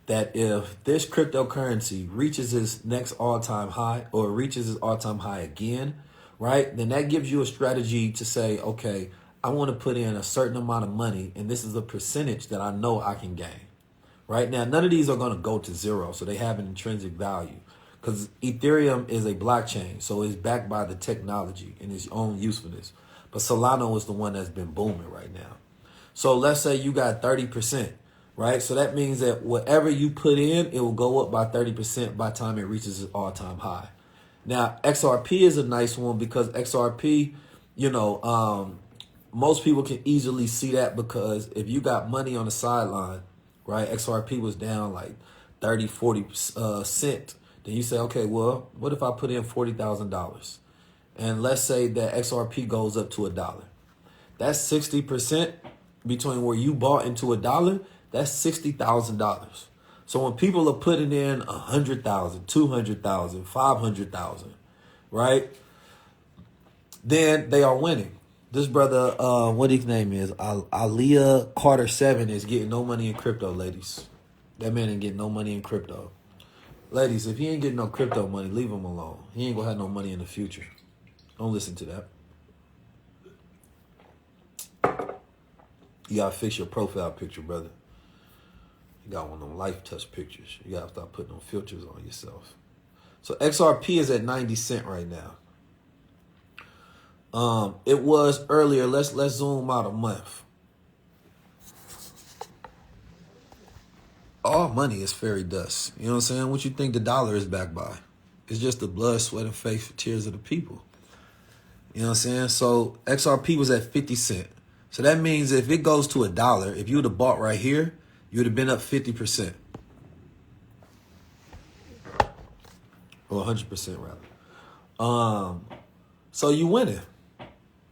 that if this cryptocurrency reaches its next all-time high or reaches its all-time high again, right, then that gives you a strategy to say, okay, I want to put in a certain amount of money, and this is a percentage that I know I can gain. Right now, none of these are going to go to zero, so they have an intrinsic value because Ethereum is a blockchain, so it's backed by the technology and its own usefulness. But Solana is the one that's been booming right now. So let's say you got 30%, right? So that means that whatever you put in, it will go up by 30% by the time it reaches its all-time high. Now, XRP is a nice one because XRP, most people can easily see that because if you got money on the sideline, right, XRP was down like 30, 40 cent. Then you say, okay, well, what if I put in $40,000? And let's say that XRP goes up to $1. That's 60% between where you bought into $1. That's $60,000. So when people are putting in 100,000, 200,000, 500,000, right? Then they are winning. This brother, what his name is, Aliyah Carter 7 is getting no money in crypto, ladies. That man ain't getting no money in crypto. Ladies, if he ain't getting no crypto money, leave him alone. He ain't gonna have no money in the future. Don't listen to that. You gotta fix your profile picture, brother. You got one of them life touch pictures. You gotta start putting them filters on yourself. So XRP is at 90 cents right now. It was earlier. Let's zoom out a month. All money is fairy dust. You know what I'm saying? What you think the dollar is backed by? It's just the blood, sweat, and faith, tears of the people. You know what I'm saying? So XRP was at 50 cents. So that means if it goes to $1, if you would have bought right here, you would have been up 50%. Or 100% rather. So you winning.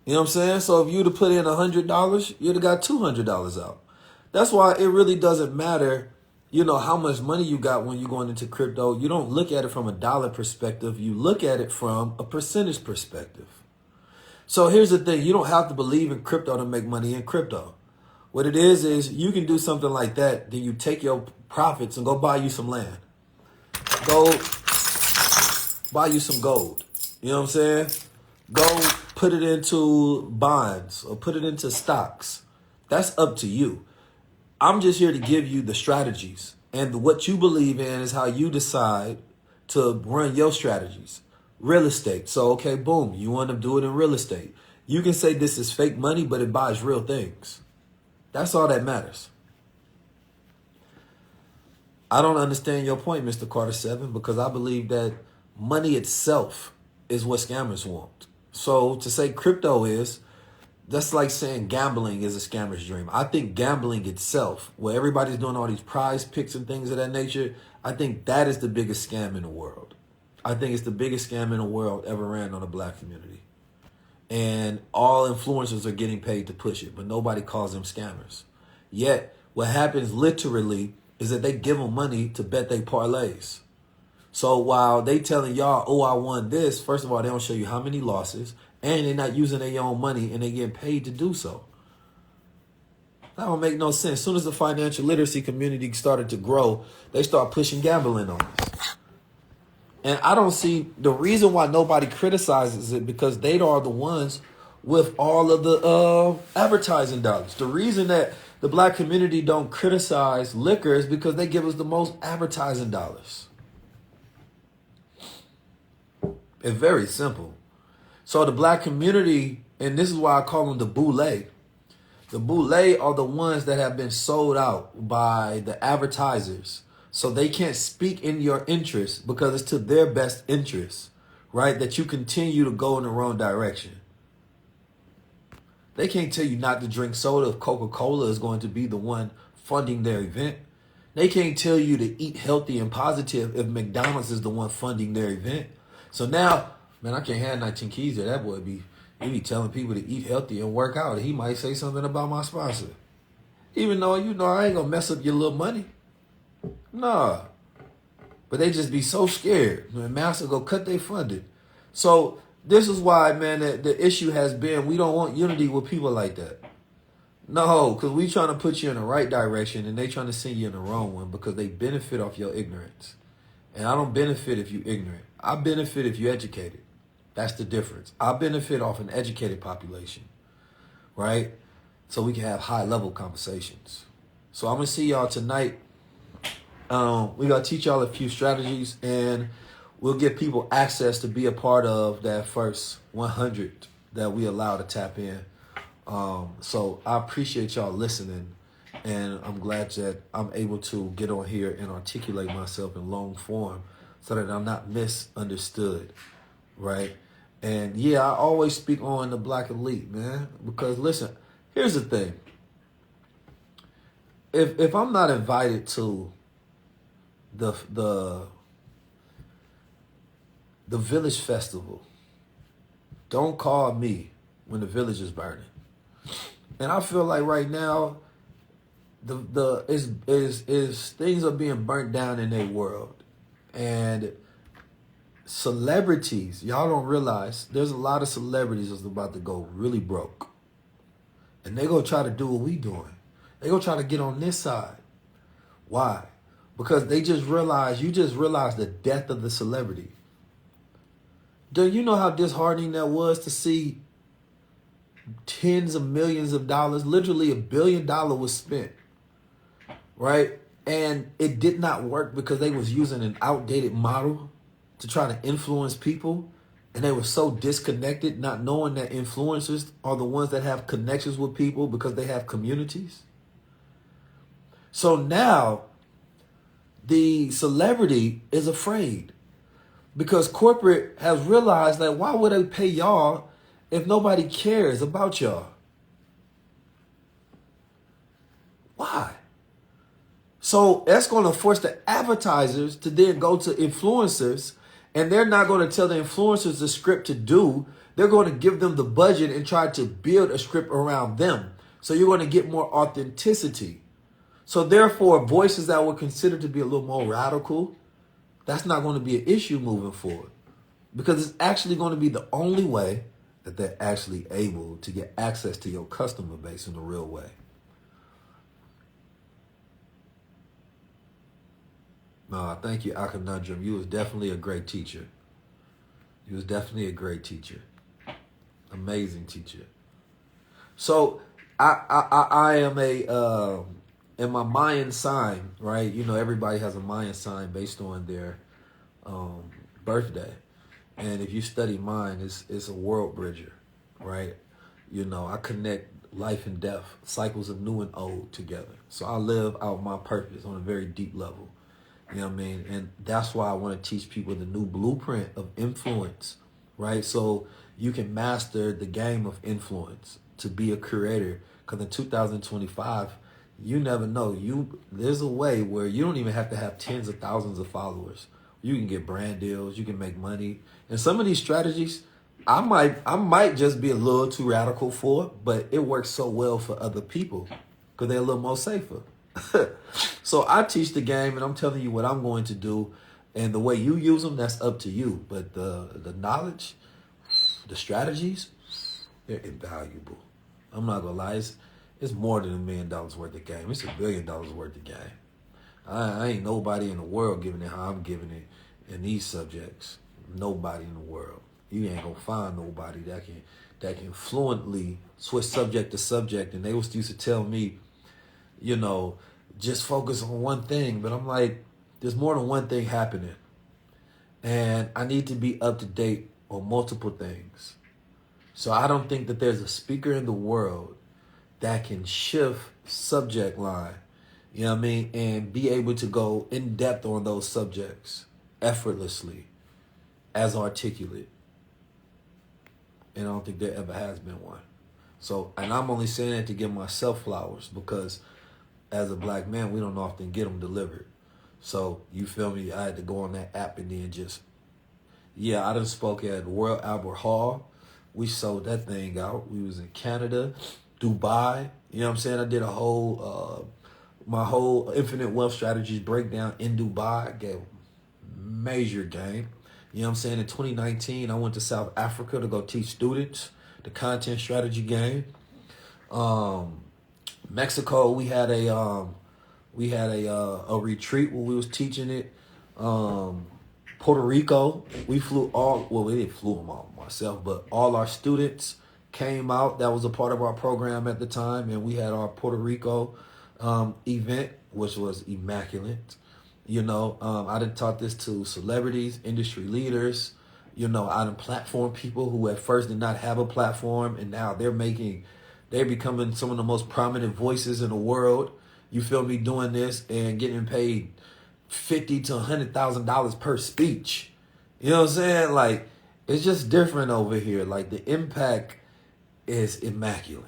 You know what I'm saying? So if you would have put in $100, you'd have got $200 out. That's why it really doesn't matter, how much money you got when you're going into crypto. You don't look at it from a dollar perspective. You look at it from a percentage perspective. So here's the thing. You don't have to believe in crypto to make money in crypto. What it is you can do something like that. Then you take your profits and go buy you some land. Go buy you some gold. You know what I'm saying? Go put it into bonds or put it into stocks. That's up to you. I'm just here to give you the strategies. And what you believe in is how you decide to run your strategies. Real estate. So, okay, boom. You want to do it in real estate. You can say this is fake money, but it buys real things. That's all that matters. I don't understand your point, Mr. Carter 7, because I believe that money itself is what scammers want. So to say crypto is, that's like saying gambling is a scammer's dream. I think gambling itself, where everybody's doing all these prize picks and things of that nature, I think that is the biggest scam in the world. I think it's the biggest scam in the world ever ran on the black community. And all influencers are getting paid to push it, but nobody calls them scammers. Yet, what happens literally is that they give them money to bet they parlays. So while they telling y'all, oh, I won this, first of all, they don't show you how many losses, and they're not using their own money, and they getting paid to do so. That don't make no sense. As soon as the financial literacy community started to grow, they start pushing gambling on us. And I don't see the reason why nobody criticizes it, because they are the ones with all of the advertising dollars. The reason that the black community don't criticize liquor is because they give us the most advertising dollars. It's very simple. So the black community, and this is why I call them the boule. The boule are the ones that have been sold out by the advertisers. So they can't speak in your interest because it's to their best interest, right? That you continue to go in the wrong direction. They can't tell you not to drink soda if Coca-Cola is going to be the one funding their event. They can't tell you to eat healthy and positive if McDonald's is the one funding their event. So now, man, I can't have 19 keys there. That boy he be telling people to eat healthy and work out. He might say something about my sponsor. Even though, you know, I ain't going to mess up your little money. Nah. But they just be so scared. When Master go cut their funding. So this is why, man, the issue has been we don't want unity with people like that. No, because we trying to put you in the right direction and they trying to send you in the wrong one because they benefit off your ignorance. And I don't benefit if you ignorant. I benefit if you educated. That's the difference. I benefit off an educated population, right? So we can have high level conversations. So I'm going to see y'all tonight. We're going to teach y'all a few strategies and we'll give people access to be a part of that first 100 that we allow to tap in. So I appreciate y'all listening, and I'm glad that I'm able to get on here and articulate myself in long form so that I'm not misunderstood, right? And yeah, I always speak on the black elite, man, because listen, here's the thing. If I'm not invited to the village festival, don't call me when the village is burning. And I feel like right now, things are being burnt down in their world, and celebrities, y'all don't realize there's a lot of celebrities that's about to go really broke, and they gonna try to do what we doing. They gonna try to get on this side. Why? Because you just realize the death of the celebrity. Do you know how disheartening that was to see tens of millions of dollars, literally $1 billion was spent, right? And it did not work because they was using an outdated model to try to influence people. And they were so disconnected, not knowing that influencers are the ones that have connections with people because they have communities. So now the celebrity is afraid because corporate has realized that why would they pay y'all if nobody cares about y'all? Why? So that's going to force the advertisers to then go to influencers, and they're not going to tell the influencers the script to do. They're going to give them the budget and try to build a script around them. So you're going to get more authenticity. So therefore, voices that were considered to be a little more radical, that's not going to be an issue moving forward, because it's actually going to be the only way that they're actually able to get access to your customer base in a real way. No, thank you, Akonundrum. You was definitely a great teacher. You was definitely a great teacher. Amazing teacher. So I am in my Mayan sign, right? You know, everybody has a Mayan sign based on their birthday. And if you study mine, it's a world bridger, right? You know, I connect life and death, cycles of new and old together. So I live out my purpose on a very deep level. You know what I mean? And that's why I want to teach people the new blueprint of influence, right? So you can master the game of influence to be a creator. Because in 2025, you never know. There's a way where you don't even have to have tens of thousands of followers. You can get brand deals. You can make money. And some of these strategies, I might just be a little too radical for, but it works so well for other people because they're a little more safer. So I teach the game, and I'm telling you what I'm going to do, and the way you use them, that's up to you. But the knowledge, the strategies, they're invaluable. I'm not gonna lie, it's more than $1 million worth of game. It's $1 billion worth of game. I ain't nobody in the world giving it how I'm giving it, in these subjects. Nobody in the world. You ain't gonna find nobody that can fluently switch subject to subject. And they used to tell me, you know, just focus on one thing. But I'm like, there's more than one thing happening. And I need to be up to date on multiple things. So I don't think that there's a speaker in the world that can shift subject line, you know what I mean, and be able to go in depth on those subjects effortlessly, as articulate. And I don't think there ever has been one. So, and I'm only saying that to give myself flowers, because as a black man, we don't often get them delivered. So, you feel me? I had to go on that app and then just, yeah, I done spoke at Royal Albert Hall. We sold that thing out. We was in Canada, Dubai. You know what I'm saying? I did a whole, my whole Infinite Wealth Strategies breakdown in Dubai. I gave major game. You know what I'm saying? In 2019, I went to South Africa to go teach students the content strategy game. Mexico, we had a retreat where we was teaching it. Puerto Rico, we flew we didn't flew them all myself, but all our students came out. That was a part of our program at the time, and we had our Puerto Rico event, which was immaculate. You know, I done taught this to celebrities, industry leaders. You know, I done platform people who at first did not have a platform, and now they're becoming some of the most prominent voices in the world. You feel me? Doing this and getting paid $50,000 to $100,000 per speech. You know what I'm saying? Like, it's just different over here. Like, the impact is immaculate.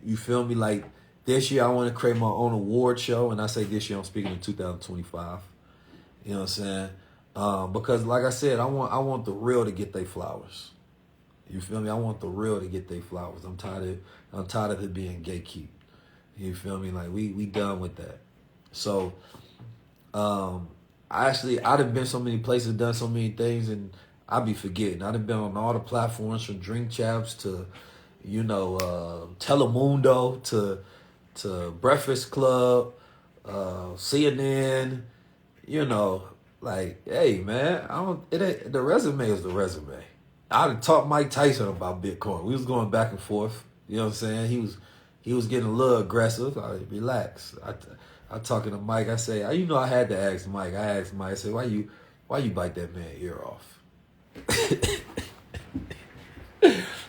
You feel me? Like, this year I want to create my own award show, and I say this year, I'm speaking in 2025. You know what I'm saying? Because like I said, I want the real to get their flowers. You feel me? I want the real to get their flowers. I'm tired of it being gatekeep. You feel me? Like, we done with that. So I've been so many places, done so many things, and I be forgetting. I've been on all the platforms, from Drink Chaps to, you know, Telemundo to Breakfast Club, CNN. You know, like, hey man, the resume is the resume. I done taught Mike Tyson about Bitcoin. We was going back and forth. You know what I'm saying? He was getting a little aggressive. I relax. I talking to Mike. I say, you know, I had to ask Mike. I asked Mike. I said, why you bite that man ear off?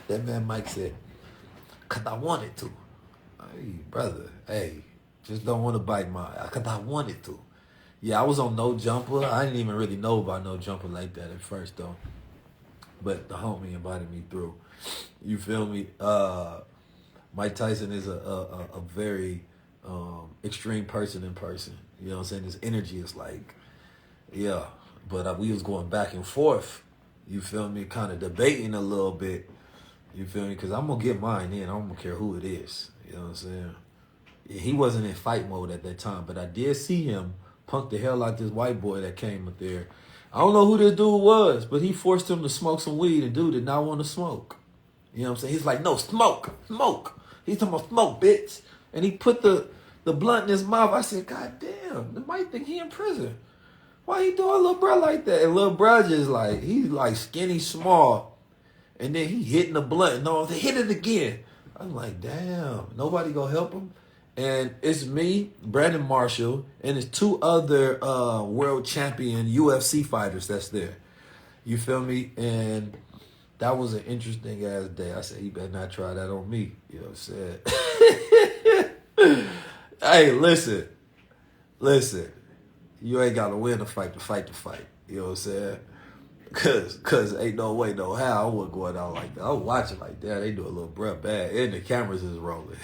That man Mike said, 'cause I wanted to. Hey, brother. Hey, just don't want to bite mine. 'Cause I wanted to. Yeah, I was on No Jumper. I didn't even really know about No Jumper like that at first, though. But the homie invited me through. You feel me? Mike Tyson is a very extreme person in person. You know what I'm saying? His energy is like, yeah. But we was going back and forth. You feel me? Kind of debating a little bit. You feel me? Because I'm going to get mine in. I don't care who it is. You know what I'm saying? He wasn't in fight mode at that time. But I did see him punk the hell out this white boy that came up there. I don't know who this dude was, but he forced him to smoke some weed, and dude did not want to smoke. You know what I'm saying? He's like, no, smoke. He's talking about smoke, bitch. And he put the blunt in his mouth. I said, God damn, they might think he in prison. Why he doing little bro like that? And little bro just like, he's like skinny, small. And then he hitting the blunt. No, they hit it again. I'm like, damn, nobody gonna help him? And it's me, Brandon Marshall, and it's two other world champion UFC fighters that's there. You feel me? And that was an interesting ass day. I said, you better not try that on me. You know what I'm saying? Hey, listen. You ain't got to win the fight to fight the fight. You know what I'm saying? Cause ain't no way, no how I wasn't going out like that. I was watching like that. They do a little bruh bad. And the cameras is rolling.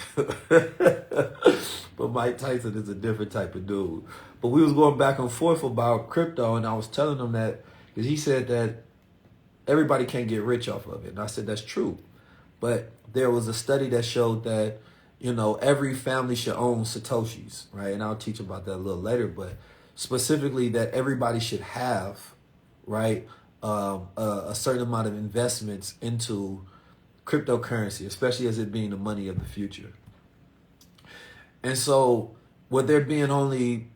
But Mike Tyson is a different type of dude. But we was going back and forth about crypto, and I was telling him that, because he said that everybody can't get rich off of it. And I said, that's true. But there was a study that showed that, you know, every family should own Satoshis, right? And I'll teach about that a little later, but specifically that everybody should have, right, a certain amount of investments into cryptocurrency, especially as it being the money of the future. And so with there being only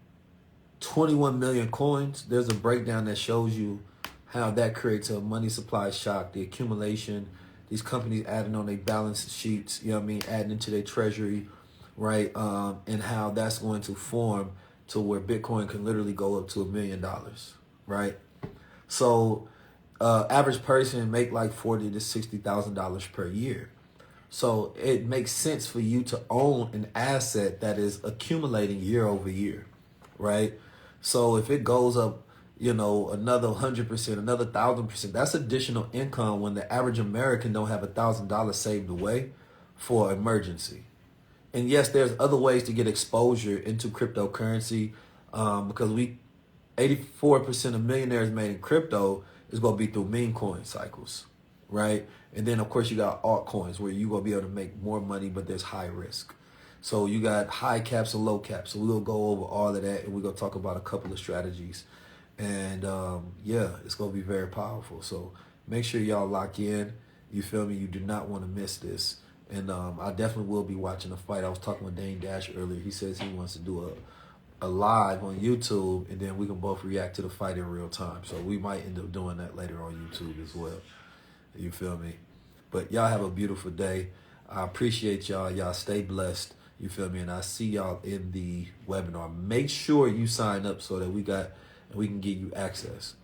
21 million coins. There's a breakdown that shows you how that creates a money supply shock, the accumulation, these companies adding on their balance sheets, you know what I mean, adding into their treasury, right? And how that's going to form to where Bitcoin can literally go up to $1 million, right? So average person make like $40,000 to $60,000 per year. So it makes sense for you to own an asset that is accumulating year over year, right? So if it goes up, another 100%, another 1,000%, that's additional income when the average American don't have $1,000 saved away for emergency. And yes, there's other ways to get exposure into cryptocurrency, because 84% of millionaires made in crypto is going to be through meme coin cycles, right? And then, of course, you got altcoins where you're going to be able to make more money, but there's high risk. So you got high caps and low caps. So we'll go over all of that, and we're going to talk about a couple of strategies. And, it's going to be very powerful. So make sure y'all lock in. You feel me? You do not want to miss this. And I definitely will be watching the fight. I was talking with Dane Dash earlier. He says he wants to do a live on YouTube, and then we can both react to the fight in real time. So we might end up doing that later on YouTube as well. You feel me? But y'all have a beautiful day. I appreciate y'all. Y'all stay blessed. You feel me? And I see y'all in the webinar. Make sure you sign up so that we can get you access.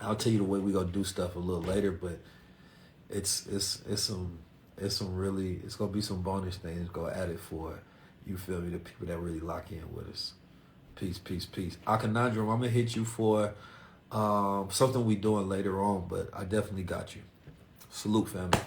I'll tell you the way we're gonna do stuff a little later, but it's gonna be some bonus things gonna add it for, you feel me, the people that really lock in with us. Peace, peace, peace. Akonandrum, I'm gonna hit you for something we doing later on, but I definitely got you. Salute, family.